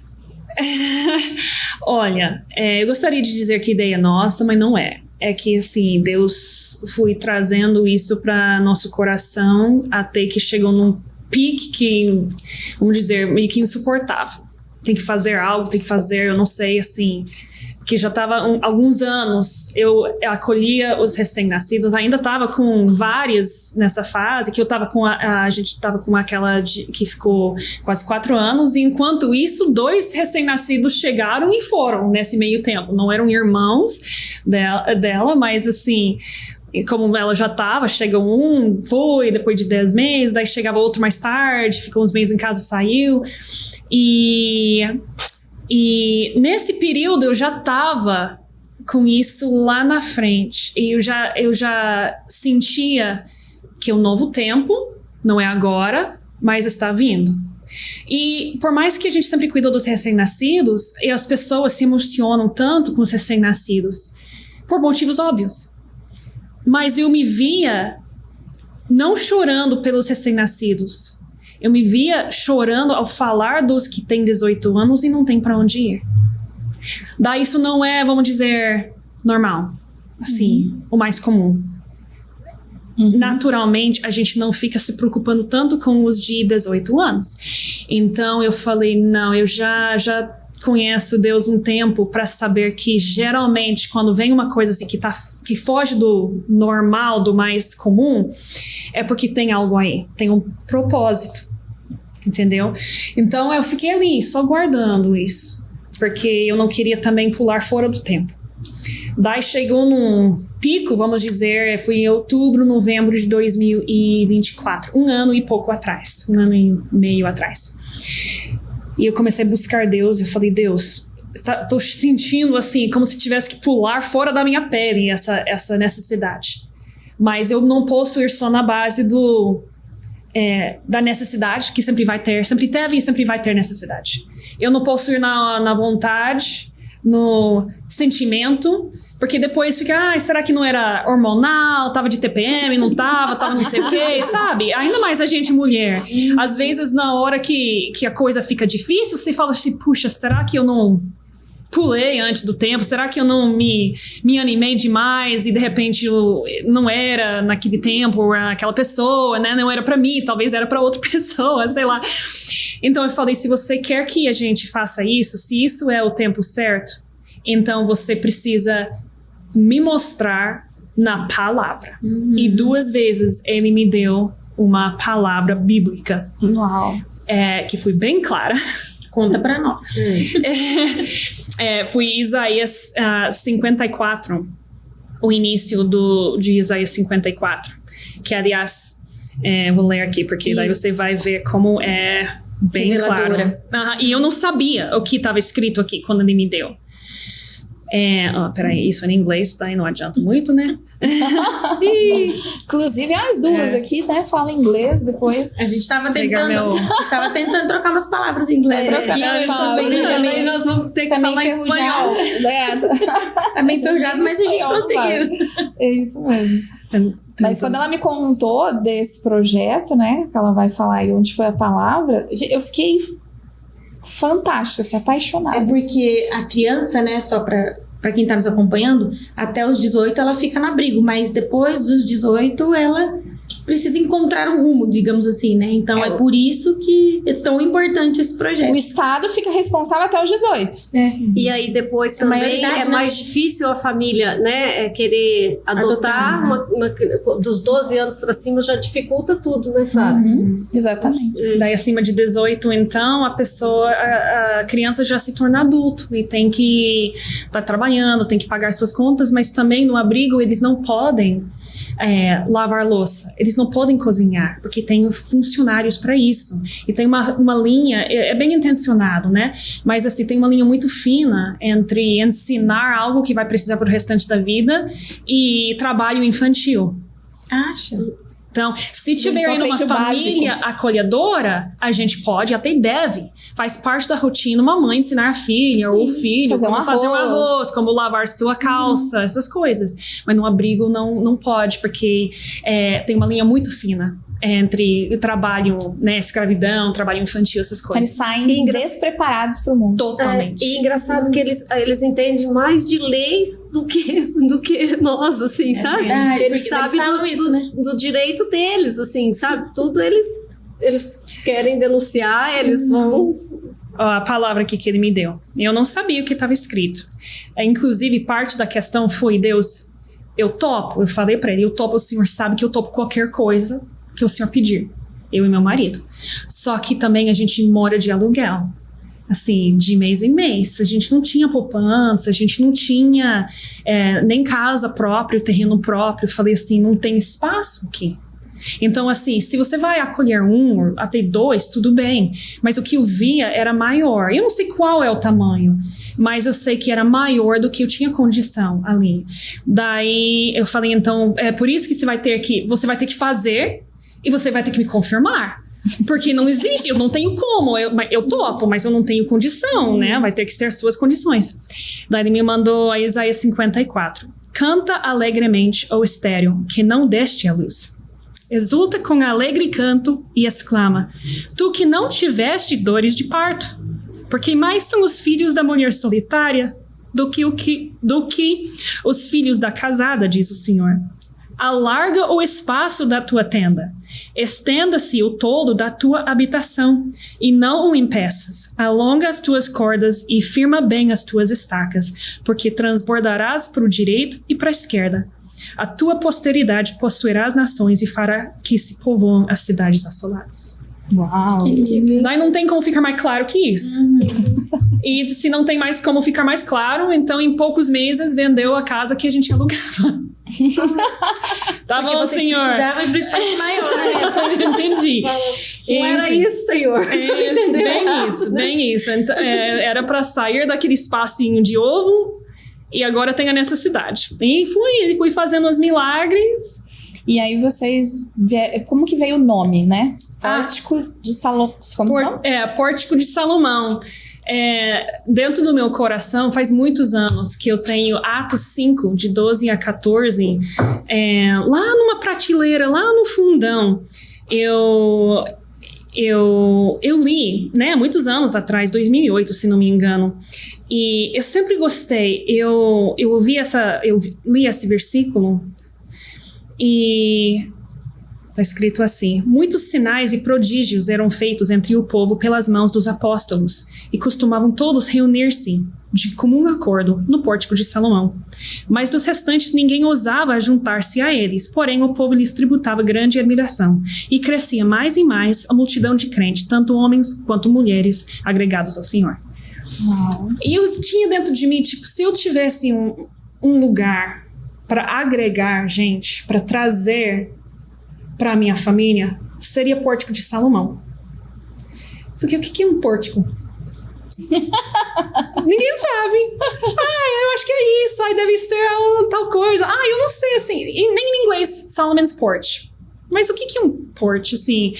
Olha, eu gostaria de dizer que a ideia é nossa, mas não é. É que, assim, Deus foi trazendo isso para nosso coração até que chegou num pique que, vamos dizer, meio que insuportável. Tem que fazer algo, tem que fazer, eu não sei, assim... que já estava alguns anos, eu acolhia os recém-nascidos, ainda estava com vários nessa fase, que eu estava com a gente estava com aquela que ficou quase 4 anos, e enquanto isso, 2 recém-nascidos chegaram e foram nesse meio tempo. Não eram irmãos dela, mas assim... E como ela já estava, chega um, foi, depois de 10 meses, daí chegava outro mais tarde, ficou uns meses em casa e saiu. E nesse período eu já estava com isso lá na frente. E eu já sentia que o novo tempo, não é agora, mas está vindo. E por mais que a gente sempre cuidou dos recém-nascidos, e as pessoas se emocionam tanto com os recém-nascidos, por motivos óbvios. Mas eu me via não chorando pelos recém-nascidos. Eu me via chorando ao falar dos que têm 18 anos e não tem para onde ir. Daí isso não é, vamos dizer, normal. Assim, o mais comum. Naturalmente, a gente não fica se preocupando tanto com os de 18 anos. Então eu falei, não, eu já conheço Deus um tempo para saber que geralmente quando vem uma coisa assim que foge do normal, do mais comum, é porque tem algo aí, tem um propósito, entendeu? Então eu fiquei ali só guardando isso, porque eu não queria também pular fora do tempo. Daí chegou num pico, vamos dizer, foi em outubro, novembro de 2024, 1 ano e pouco atrás, 1 ano e meio atrás. E eu comecei a buscar Deus, eu falei, Deus, tô sentindo assim, como se tivesse que pular fora da minha pele essa necessidade. Mas eu não posso ir só na base da necessidade, que sempre vai ter, sempre teve e sempre vai ter necessidade. Eu não posso ir na vontade, no sentimento, porque depois fica, será que não era hormonal, tava de TPM, não tava não sei o quê, sabe? Ainda mais a gente mulher. Às vezes, na hora que a coisa fica difícil, você fala assim, puxa, será que eu não pulei antes do tempo? Será que eu não me animei demais e de repente eu não era naquele tempo, ou aquela pessoa, né? Não era pra mim, talvez era pra outra pessoa, sei lá. Então eu falei, se você quer que a gente faça isso, se isso é o tempo certo, então você precisa me mostrar na palavra. E 2 vezes ele me deu uma palavra bíblica. Uau. Que foi bem clara. Conta pra nós. Foi Isaías 54, o início de Isaías 54, que aliás, vou ler aqui, porque daí você vai ver como é bem reveladora. Claro. E eu não sabia o que estava escrito aqui quando ele me deu. Peraí, isso é em inglês, daí não adianta muito, né? Inclusive as duas aqui, né, falam inglês, depois... A gente tava tentando trocar umas palavras em inglês aqui, também nós vamos ter que falar espanhol. Tá bem enferrujado, mas a gente conseguiu. É isso mesmo. Mas quando ela me contou desse projeto, né, que ela vai falar aí onde foi a palavra, eu fiquei fantástica, assim, apaixonada. É porque a criança, né, só pra quem tá nos acompanhando, até os 18 ela fica no abrigo, mas depois dos 18 ela precisa encontrar um rumo, digamos assim, né? Então é por isso que é tão importante esse projeto. O Estado fica responsável até os 18. E aí depois também é mais difícil a família, né, querer adotar dos 12 anos pra cima, já dificulta tudo, né, Sara? Exatamente. Daí acima de 18, então, a criança já se torna adulto e tem que estar trabalhando, tem que pagar suas contas, mas também no abrigo eles não podem lavar louça, eles não podem cozinhar, porque tem funcionários para isso. E tem uma linha, é bem intencionado, né? Mas assim, tem uma linha muito fina entre ensinar algo que vai precisar pro restante da vida e trabalho infantil. Acha? Então, se tiver aí numa família acolhedora, a gente pode, até deve. Faz parte da rotina uma mãe ensinar a filha ou o filho como fazer um arroz, como lavar sua calça, essas coisas. Mas no abrigo não pode, porque tem uma linha muito fina entre o trabalho, né, escravidão, trabalho infantil, essas coisas. Eles saem despreparados pro mundo. Totalmente. E engraçado que eles entendem mais de leis do que nós, assim, sabe? Verdade, eles sabem do direito deles, assim, sabe? Tudo eles querem denunciar, eles vão... A palavra aqui que ele me deu. Eu não sabia o que estava escrito. Inclusive, parte da questão foi, Deus, eu topo. Eu falei pra ele, eu topo, o Senhor sabe que eu topo qualquer coisa que o Senhor pedir, eu e meu marido. Só que também a gente mora de aluguel, assim, de mês em mês. A gente não tinha poupança, a gente não tinha nem casa própria, terreno próprio. Falei assim, não tem espaço aqui. Então, assim, se você vai acolher um, até 2, tudo bem. Mas o que eu via era maior. Eu não sei qual é o tamanho, mas eu sei que era maior do que eu tinha condição ali. Daí eu falei, então, é por isso que você vai ter que fazer e você vai ter que me confirmar. Porque não existe, eu não tenho como. Eu topo, mas eu não tenho condição, né? Vai ter que ser suas condições. Daí ele me mandou a Isaías 54. Canta alegremente, ó estéril, que não deste a luz. Exulta com alegre canto e exclama: tu que não tiveste dores de parto, porque mais são os filhos da mulher solitária do que os filhos da casada, diz o Senhor. Alarga o espaço da tua tenda, estenda-se o toldo da tua habitação, e não o impeças. Alonga as tuas cordas e firma bem as tuas estacas, porque transbordarás para o direito e para a esquerda. A tua posteridade possuirá as nações e fará que se povoam as cidades assoladas. Uau! Daí não tem como ficar mais claro que isso. E se não tem mais como ficar mais claro, então em poucos meses vendeu a casa que a gente alugava. Tá bom, vocês senhor. Precisava ir pro espaço maior, né? Entendi. Não era isso, senhor. Você entendeu? Bem isso. Então, era pra sair daquele espacinho de ovo e agora tem a necessidade. E fui fazendo os milagres. E aí vocês... Como que veio o nome, né? Pórtico de Salomão. Pórtico de Salomão. Dentro do meu coração, faz muitos anos que eu tenho Atos 5, de 12 a 14, lá numa prateleira, lá no fundão. Eu li, né, muitos anos atrás, 2008, se não me engano, e eu sempre gostei. Eu li esse versículo e está escrito assim: muitos sinais e prodígios eram feitos entre o povo pelas mãos dos apóstolos, e costumavam todos reunir-se de comum acordo, no pórtico de Salomão. Mas dos restantes ninguém ousava juntar-se a eles, porém o povo lhes tributava grande admiração, e crescia mais e mais a multidão de crentes, tanto homens quanto mulheres, agregados ao Senhor. E eu tinha dentro de mim, tipo, se eu tivesse um lugar para agregar gente, para trazer para minha família, seria Pórtico de Salomão. Só que o que é um pórtico? Ninguém sabe. Eu acho que é isso. Deve ser tal coisa. Eu não sei, assim. E nem em inglês, Solomon's Porch. Mas o que é um porch, assim?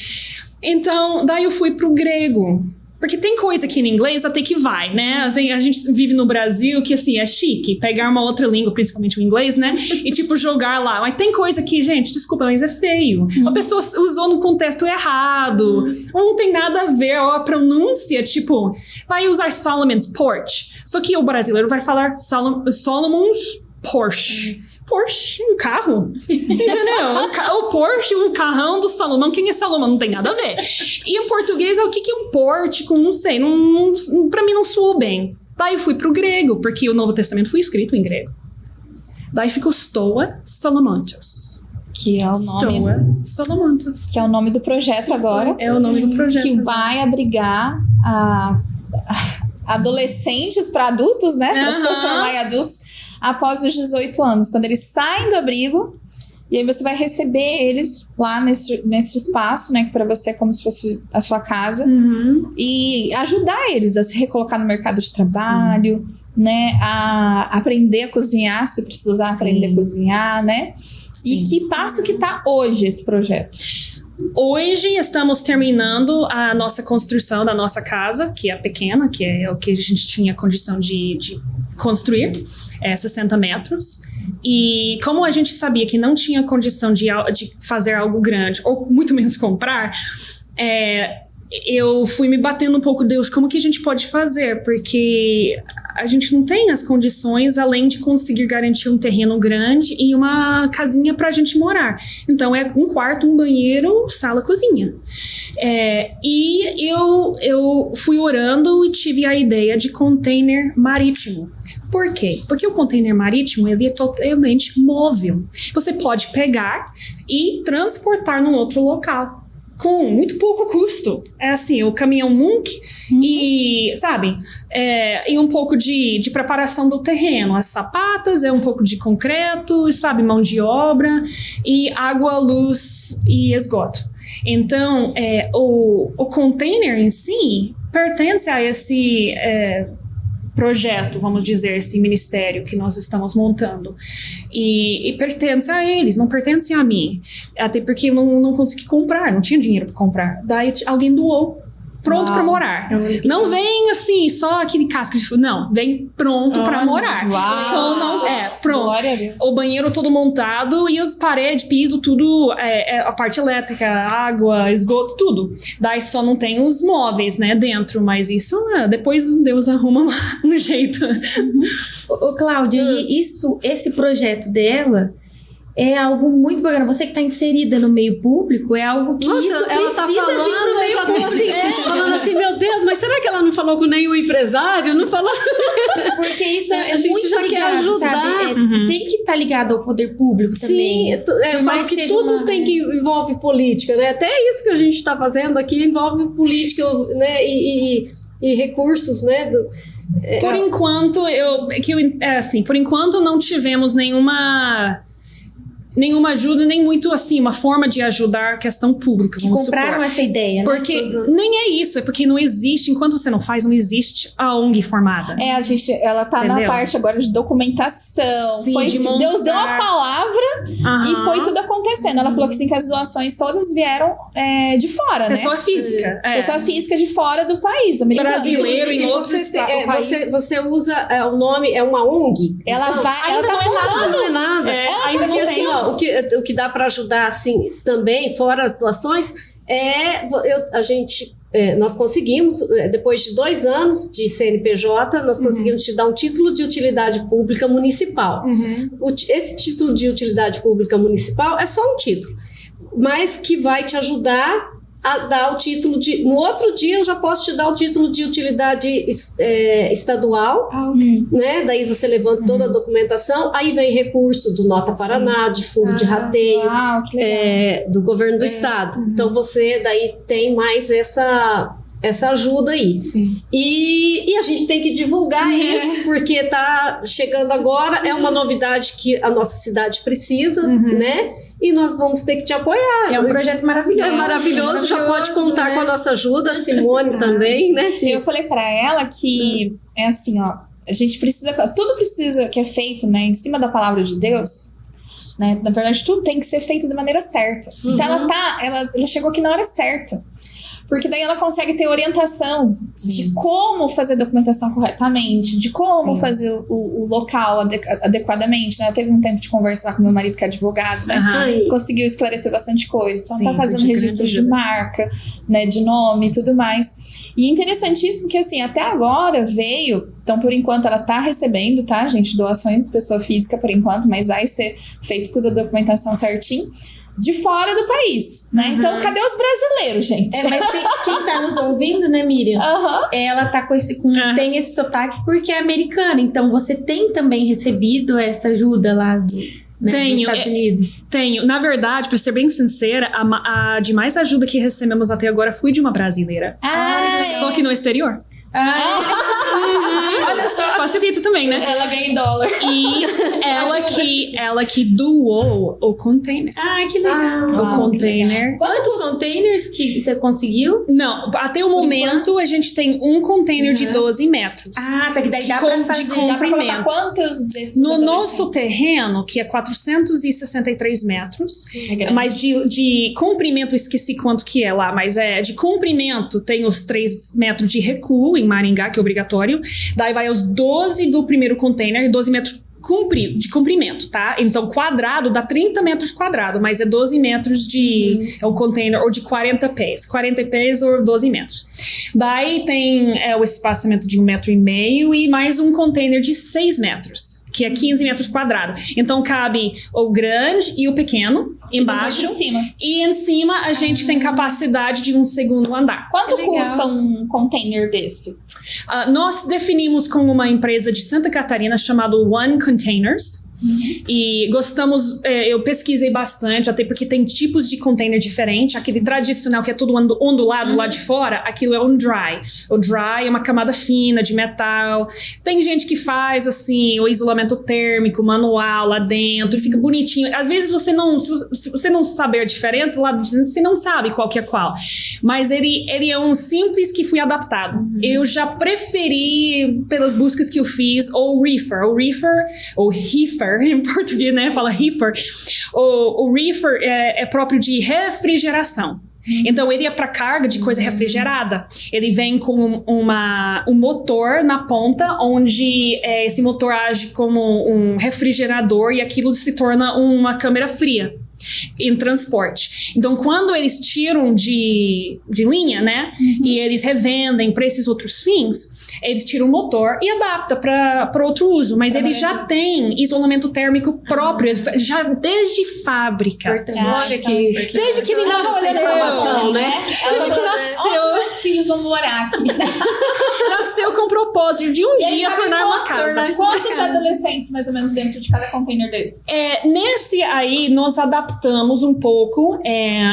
Então, daí eu fui pro grego. Porque tem coisa aqui em inglês até que vai, né? Assim, a gente vive no Brasil que, assim, é chique pegar uma outra língua, principalmente o inglês, né? E, tipo, jogar lá. Mas tem coisa que, gente, desculpa, mas é feio. A pessoa usou no contexto errado. Ou não tem nada a ver. Ou a pronúncia, tipo, vai usar Solomon's Porch. Só que o brasileiro vai falar Solomon's Porsche. Porsche, um carro. Entendeu? O Porsche, um carrão do Salomão. Quem é Salomão? Não tem nada a ver. E em português, o que é um pórtico? Não sei. Pra mim não soou bem. Daí eu fui pro grego, porque o Novo Testamento foi escrito em grego. Daí ficou Stoa Solomontos. Que é o nome... Stoa Solomontos. Que é o nome do projeto agora. É o nome do projeto. Que vai abrigar adolescentes para adultos, né? Para se transformar em adultos após os 18 anos. Quando eles saem do abrigo, e aí você vai receber eles lá nesse espaço, né? Que para você é como se fosse a sua casa. E ajudar eles a se recolocar no mercado de trabalho, né? A aprender a cozinhar, se precisar aprender a cozinhar, né? E que passo que tá hoje esse projeto? Hoje estamos terminando a nossa construção da nossa casa, que é pequena, que é o que a gente tinha condição de construir, 60 metros. E como a gente sabia que não tinha condição de fazer algo grande, ou muito menos comprar, eu fui me batendo um pouco, Deus, como que a gente pode fazer? Porque a gente não tem as condições, além de conseguir garantir um terreno grande e uma casinha pra gente morar. Então é um quarto, um banheiro, sala, cozinha. E eu fui orando e tive a ideia de container marítimo. Por quê? Porque o container marítimo, ele é totalmente móvel. Você pode pegar e transportar num outro local com muito pouco custo. É assim, o caminhão Munk e, sabe, e um pouco de preparação do terreno. As sapatas, um pouco de concreto, sabe, mão de obra e água, luz e esgoto. Então, o container em si pertence a esse projeto, vamos dizer, esse ministério que nós estamos montando. E pertence a eles, não pertence a mim. Até porque eu não consegui comprar, não tinha dinheiro para comprar. Daí alguém doou. Pronto para morar. Não vem assim, só aquele casco de... Não, vem pronto para morar. Só não... pronto. O banheiro todo montado e as paredes, piso, tudo... a parte elétrica, água, esgoto, tudo. Daí só não tem os móveis, né, dentro. Mas isso, depois Deus arruma um jeito. Ô, Cláudia, e esse projeto dela... é algo muito bacana. Você que está inserida no meio público, é algo que Nossa, isso ela precisa tá vir pro falando, meio eu já tô público. assim, falando assim, meu Deus, mas será que ela não falou com nenhum empresário? Não falou? Porque isso é A gente muito já quer ligado, ajudar. sabe? Tem que estar ligado ao poder público também. Sim, eu falo que tudo tem que envolve política, né? Até isso que a gente está fazendo aqui envolve política, né? E recursos, né? Por enquanto, por enquanto não tivemos nenhuma ajuda, nem muito assim, uma forma de ajudar a questão pública. Que compraram essa ideia, né? Porque nem é isso, é porque não existe, enquanto você não faz, não existe a ONG formada. Ela tá na parte agora de documentação. Sim, de montar. Deus deu a palavra e foi tudo acontecendo. Ela falou que sim, que as doações todas vieram de fora, Pessoa né? física. Pessoa física de fora do país, americano. Brasileiro em outros países. Você usa o nome, é uma ONG? Ela tá falando. Não é nada. Ainda Porque não assim, tem. O que dá para ajudar assim também, fora as doações, nós conseguimos, depois de 2 anos de CNPJ, nós conseguimos te dar um título de utilidade pública municipal. Esse título de utilidade pública municipal é só um título, mas que vai te ajudar dar o título de... No outro dia eu já posso te dar o título de utilidade estadual, né? Daí você levanta toda a documentação, aí vem recurso do Nota Paraná, de fundo de rateio, do governo do estado. Então você daí tem mais essa ajuda aí. Sim. E a gente tem que divulgar isso, porque tá chegando agora, é uma novidade que a nossa cidade precisa, né? E nós vamos ter que te apoiar. É um projeto maravilhoso. É maravilhoso, já pode contar com a nossa ajuda, a Simone também, né? Eu falei pra ela que é assim, ó, a gente precisa, tudo precisa que é feito, né, em cima da palavra de Deus, né? Na verdade, tudo tem que ser feito da maneira certa. Então ela chegou aqui na hora certa. Porque daí ela consegue ter orientação de como fazer a documentação corretamente, de como fazer o local adequadamente, né? Ela teve um tempo de conversa lá com meu marido, que é advogado, né? Conseguiu esclarecer bastante coisa. Então tá fazendo registro de marca, né? De nome e tudo mais. E interessantíssimo que, assim, até agora veio... Então, por enquanto, ela tá recebendo, tá, gente? Doações de pessoa física, por enquanto, mas vai ser feito toda a documentação certinho. De fora do país, né? Então, cadê os brasileiros, gente? Mas quem tá nos ouvindo, né, Miriam? Ela tá tem esse sotaque porque é americana. Então, você tem também recebido essa ajuda lá dos Estados Unidos? Tenho. Na verdade, pra ser bem sincera, a de mais ajuda que recebemos até agora foi de uma brasileira. Só que no exterior. Olha só. Facilita também, né? Ela ganha em dólar. E ela que doou o container. Que legal. O container. Quantos containers que você conseguiu? Não, até o momento a gente tem um container de 12 metros. Tá, que daí dá pra fazer. Dá pra colocar quantos desses? No nosso terreno, que é 463 metros, mas de comprimento, esqueci quanto que é lá, mas de comprimento tem os 3 metros de recuo em Maringá, que é obrigatório. Daí vai aos 12 do primeiro container, 12 metros de comprimento, tá? Então, quadrado dá 30 metros quadrados, mas é 12 metros é um container, ou de 40 pés. 40 pés ou 12 metros. Daí tem o espaçamento de 1,5 metro e mais um container de 6 metros, que é 15 metros quadrados. Então, cabe o grande e o pequeno embaixo. E em cima a gente tem capacidade de um segundo andar. Quanto custa um container desse? Nós definimos com uma empresa de Santa Catarina chamada One Containers. E gostamos, eu pesquisei bastante, até porque tem tipos de container diferentes. Aquele tradicional que é todo ondulado lá de fora, aquilo é um dry. O dry é uma camada fina de metal. Tem gente que faz assim o isolamento térmico manual lá dentro, fica bonitinho. Às vezes se você não saber a diferença, lá você não sabe qual que é qual. Mas ele é um simples que fui adaptado. Eu já preferi, pelas buscas que eu fiz, ou reefer, ou reefer em português, né? Fala reefer. O reefer é próprio de refrigeração. Então, ele é para carga de coisa refrigerada. Ele vem com um motor na ponta, onde esse motor age como um refrigerador e aquilo se torna uma câmara fria em transporte. Então, quando eles tiram de linha, né, e eles revendem para esses outros fins, eles tiram o motor e adaptam para outro uso. Mas ele já tem isolamento térmico próprio, já desde fábrica. Olha aqui. Desde que ele nasceu, né? Desde que nasceu. Onde meus filhos vão morar aqui? Nasceu com o propósito de um dia tornar uma casa. Quantos adolescentes, mais ou menos, dentro de cada container desse? Nesse aí, nós adaptamos um pouco.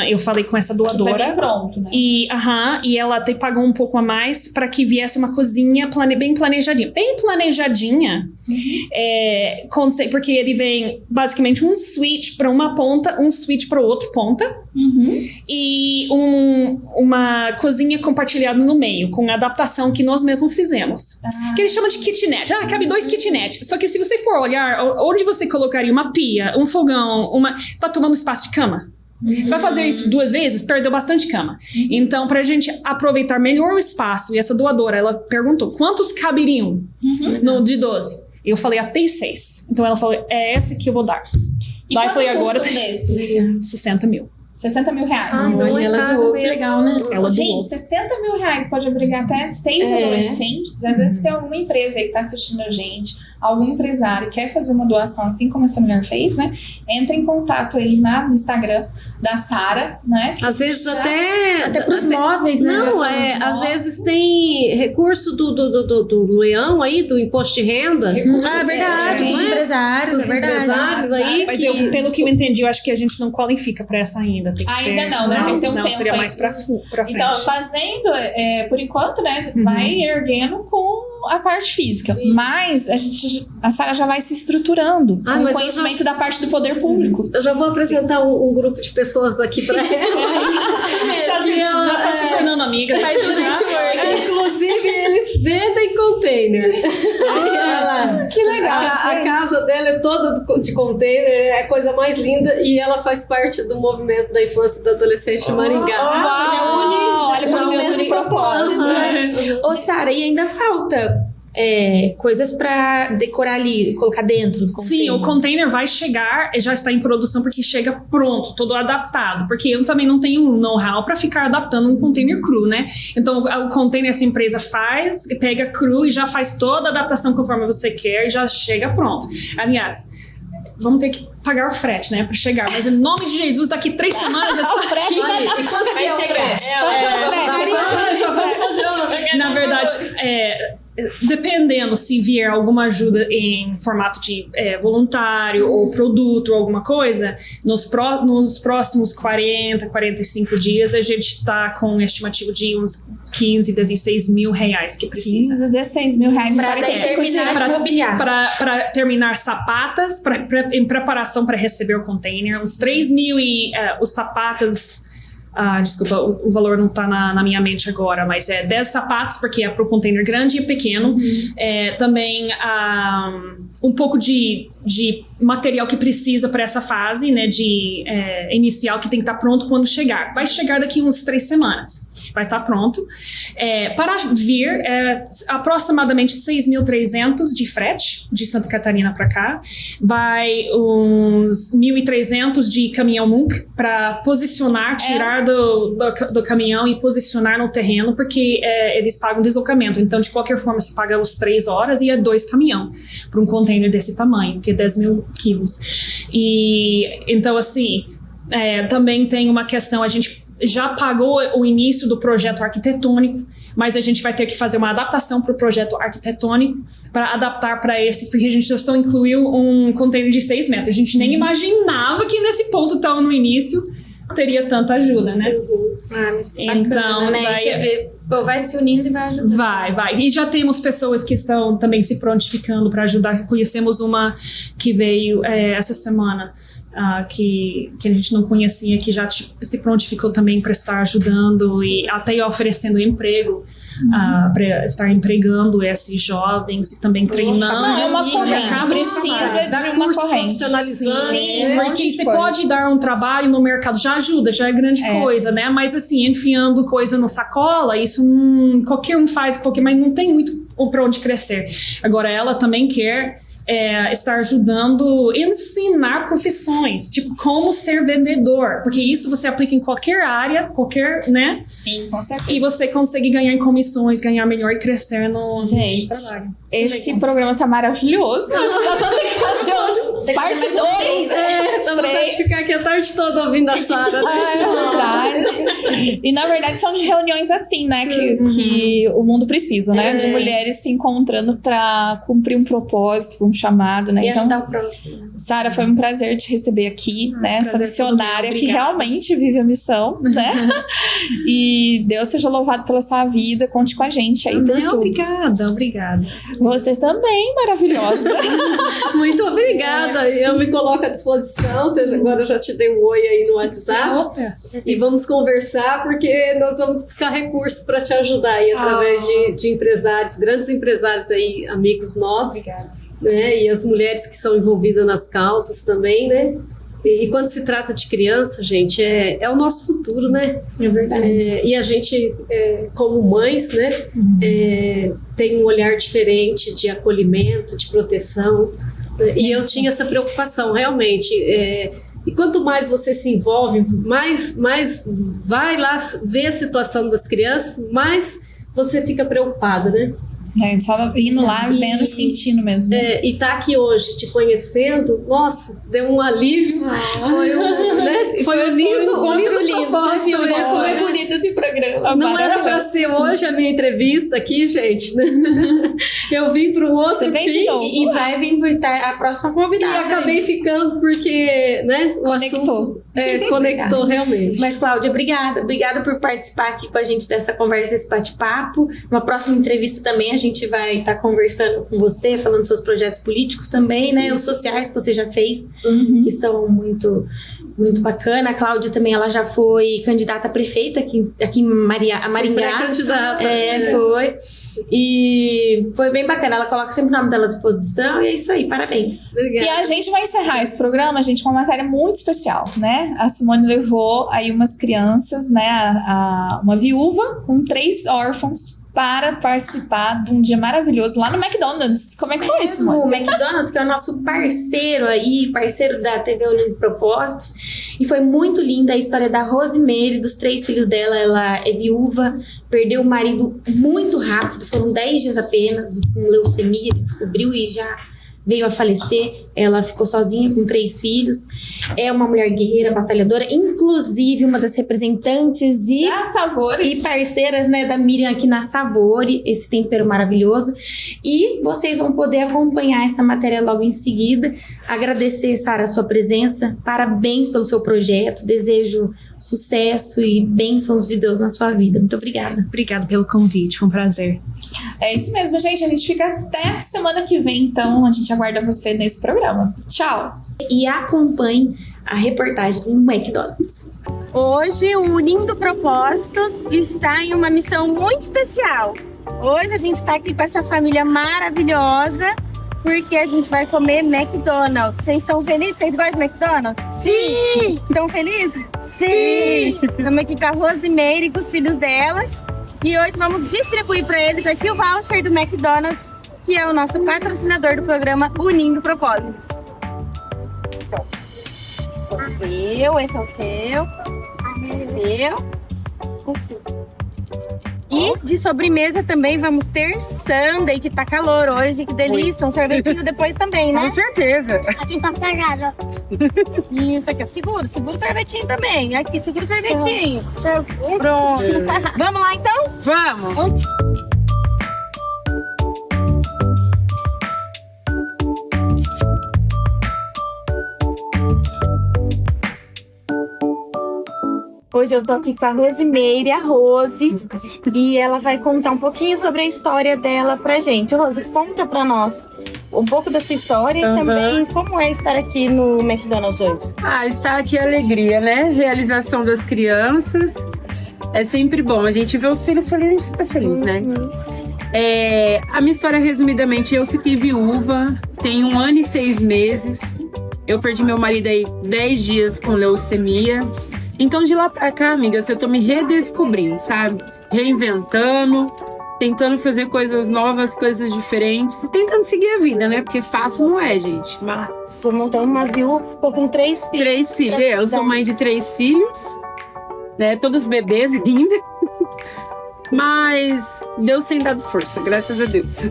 Eu falei com essa doadora. Bem pronto, né? E ela até pagou um pouco a mais para que viesse uma cozinha bem planejadinha. Bem planejadinha. Porque ele vem basicamente um switch para uma ponta, um switch para outra ponta. E uma cozinha compartilhada no meio, com a adaptação que nós mesmos fizemos. Que eles chamam de kitnet. Cabe 2 kitnet. Só que se você for olhar, onde você colocaria uma pia, um fogão, tá tomando espaço de cama. Você vai fazer isso 2 vezes, perdeu bastante cama. Então, pra gente aproveitar melhor o espaço, e essa doadora, ela perguntou, quantos caberiam de 12? Eu falei, até 6. Então ela falou, é essa que eu vou dar. E daí quanto foi agora custa desse? 60 mil. 60 mil reais. Ah, não é ela caro doou, mesmo. que legal, né? Ela Gente, doou. 60 mil reais pode abrigar até 6 adolescentes. Às vezes tem alguma empresa aí que tá assistindo a gente, algum empresário quer fazer uma doação assim como essa mulher fez, né? Entra em contato aí no Instagram da Sara, né? Às vezes até pros móveis, né? Não, às vezes tem recurso do leão aí, do imposto de renda. É verdade, Não os é? empresários, Dos é verdade. empresários aí Mas que... pelo que eu entendi, eu acho que a gente não qualifica pra essa ainda. Tem que Ainda não, né? Tem que ter um não, tempo seria aí. mais pra frente. Então, fazendo, por enquanto, né, vai erguendo com a parte física. Mas a Sara já vai se estruturando com o mas conhecimento da parte do poder público. Eu já vou apresentar um grupo de pessoas aqui pra ela. já tá se tornando amiga. Faz o network. Inclusive, eles vendem container. Que legal. A casa dela é toda de container, é a coisa mais linda. E ela faz parte do movimento da infância e do adolescente de Maringá. Olha, já por o Deus, mesmo de propósito. né? Ô, Sara, e ainda falta coisas pra decorar ali, colocar dentro do container. Sim, o container vai chegar, já está em produção porque chega pronto, todo adaptado. Porque eu também não tenho know-how para ficar adaptando um container cru, né? Então o container essa empresa faz, pega cru e já faz toda a adaptação conforme você quer e já chega pronto. Aliás, vamos ter que pagar o frete, né, para chegar. Mas em nome de Jesus, daqui 3 semanas já está aqui. E quanto vai chegar? Na verdade, dependendo se vier alguma ajuda em formato de voluntário ou produto ou alguma coisa, nos próximos 40, 45 dias a gente está com um estimativo de uns 15, 16 mil reais que precisa. 15, 16 mil reais Pra terminar de mobiliar. Para terminar sapatas, em preparação para receber o container, uns 3 mil e os sapatas. Desculpa, o valor não tá na minha mente agora, mas 10 sapatos, porque é pro container grande e pequeno. Também um pouco de material que precisa para essa fase, né, de inicial, que tem que estar pronto quando chegar. Vai chegar daqui uns 3 semanas. Vai estar pronto. Para vir, aproximadamente 6.300 de frete, de Santa Catarina para cá. Vai uns 1.300 de caminhão Munk para posicionar, tirar do caminhão e posicionar no terreno, porque eles pagam deslocamento. Então, de qualquer forma, se paga uns 3 horas e 2 caminhão para um container desse tamanho, que é 10 mil quilos. E então, assim, também tem uma questão, a gente já pagou o início do projeto arquitetônico, mas a gente vai ter que fazer uma adaptação para o projeto arquitetônico para adaptar para esses, porque a gente só incluiu um container de 6 metros. A gente nem imaginava que nesse ponto tão no início teria tanta ajuda, né? Então, né? Você vê, vai se unindo e vai ajudar. Vai. E já temos pessoas que estão também se prontificando para ajudar. Conhecemos uma que veio essa semana, que a gente não conhecia, que já se prontificou também para estar ajudando e até oferecendo emprego, para estar empregando esses jovens e também treinando. Não, é uma corrente, precisa de uma corrente. Profissionalizante. Sim, Porque você pode dar um trabalho no mercado, já ajuda, já é grande coisa, né? Mas assim, enfiando coisa no sacola, isso qualquer um faz, mas não tem muito para onde crescer. Agora, ela também quer estar ajudando, ensinar profissões, tipo como ser vendedor, porque isso você aplica em qualquer área, né? Sim, com certeza. E você consegue ganhar em comissões, ganhar melhor e crescer no trabalho. Esse programa tá maravilhoso. Nós vamos ter que fazer parte 2. Dá vontade de ficar aqui a tarde toda ouvindo a Sara. É verdade. E na verdade são de reuniões assim, né? Que o mundo precisa, né? De mulheres se encontrando pra cumprir um propósito, um chamado, né? E Então, ajudar o próximo. Sara, foi um prazer te receber aqui, né? Essa missionária que Obrigada. realmente vive a missão, né? E Deus seja louvado pela sua vida. Conte com a gente aí por tudo. Obrigada. Você também, maravilhosa. Muito obrigada. Eu me coloco à disposição. Agora eu já te dei um oi aí no WhatsApp. E vamos conversar, porque nós vamos buscar recursos para te ajudar aí através de empresários, grandes empresários aí, amigos nossos. Obrigada. Né? E as mulheres que são envolvidas nas causas também, né? E quando se trata de criança, gente, é o nosso futuro, né? É verdade. E a gente, como mães, né, tem um olhar diferente de acolhimento, de proteção. E eu tinha essa preocupação, realmente. E quanto mais você se envolve, mais vai lá ver a situação das crianças, mais você fica preocupada, né? Só indo lá, vendo, sentindo mesmo. E tá aqui hoje, te conhecendo, nossa, deu um alívio. Foi um lindo propósito. Foi bonito esse programa. Não era pra ser hoje a minha entrevista aqui, gente. Eu vim para um outro fim. E vai vir a próxima convidada. E acabei ficando porque, né, o assunto conectou realmente. Mas, Cláudia, obrigada. Obrigada por participar aqui com a gente dessa conversa, esse bate-papo. Uma próxima entrevista também, a gente vai estar conversando com você, falando dos seus projetos políticos também, né? Os sociais que você já fez, que são muito, muito bacana. A Cláudia também, ela já foi candidata a prefeita aqui em Maringá. Candidata. Foi. E foi bem bacana. Ela coloca sempre o nome dela à disposição e é isso aí. Parabéns. Obrigada. E a gente vai encerrar esse programa, gente, com uma matéria muito especial, né? A Simone levou aí umas crianças, né? Uma viúva com 3 órfãos para participar de um dia maravilhoso lá no McDonald's. Como é que foi isso, O McDonald's, que é o nosso parceiro aí, parceiro da TV Unindo Propósitos. E foi muito linda a história da Rosemary, dos 3 filhos dela. Ela é viúva, perdeu o marido muito rápido, foram 10 dias apenas, com leucemia, ele descobriu e já veio a falecer. Ela ficou sozinha com 3 filhos. É uma mulher guerreira, batalhadora, inclusive uma das representantes e parceiras, né, da Miriam aqui na Savori, esse tempero maravilhoso. E vocês vão poder acompanhar essa matéria logo em seguida. Agradecer, Sara, a sua presença. Parabéns pelo seu projeto. Desejo sucesso e bênçãos de Deus na sua vida. Muito obrigada. Obrigada pelo convite, foi um prazer. É isso mesmo, gente. A gente fica até semana que vem, então a gente aguarda você nesse programa. Tchau! E acompanhe a reportagem no McDonald's. Hoje o Unindo Propósitos está em uma missão muito especial. Hoje a gente está aqui com essa família maravilhosa porque a gente vai comer McDonald's. Vocês estão felizes? Vocês gostam de McDonald's? Sim! Estão felizes? Sim! Estamos aqui com a Rosemary e com os filhos delas. E hoje vamos distribuir para eles aqui o voucher do McDonald's, que é o nosso patrocinador do programa Unindo Propósitos. Esse é o seu, esse é o seu, esse é o seu. E de sobremesa também vamos ter sundae, que tá calor hoje, que delícia. Um sorvetinho depois também, né? Com certeza. Aqui tá pegado. Isso aqui, ó. Segura o sorvetinho também. Aqui, segura o sorvetinho. Pronto. Vamos lá, então? Vamos! Hoje eu tô aqui com a Rosemary, a Rose, e ela vai contar um pouquinho sobre a história dela pra gente. Rose, conta pra nós um pouco da sua história e também como é estar aqui no McDonald's hoje. Estar aqui é alegria, né? Realização das crianças. É sempre bom. A gente vê os filhos felizes, a gente fica feliz, né? A minha história, resumidamente, eu fiquei viúva, tenho 1 ano e 6 meses. Eu perdi meu marido aí 10 dias com leucemia. Então, de lá pra cá, amigas, eu tô me redescobrindo, sabe? Reinventando, tentando fazer coisas novas, coisas diferentes. Tentando seguir a vida, né? Porque fácil não é, gente. Mas... Tô montando uma viúva, ficou com 3 filhos. 3 filhos. Eu sou mãe de 3 filhos, né? Todos bebês ainda. Mas Deus tem dado força, graças a Deus.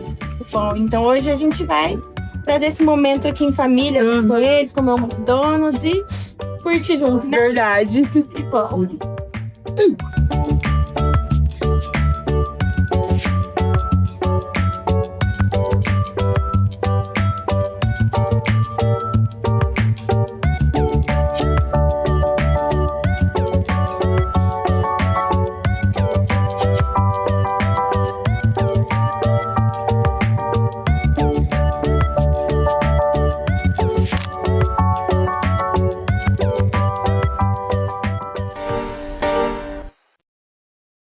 Bom, então hoje a gente vai trazer esse momento aqui em família com eles, comer um McDonald's e curtir junto, né? Verdade. Bom.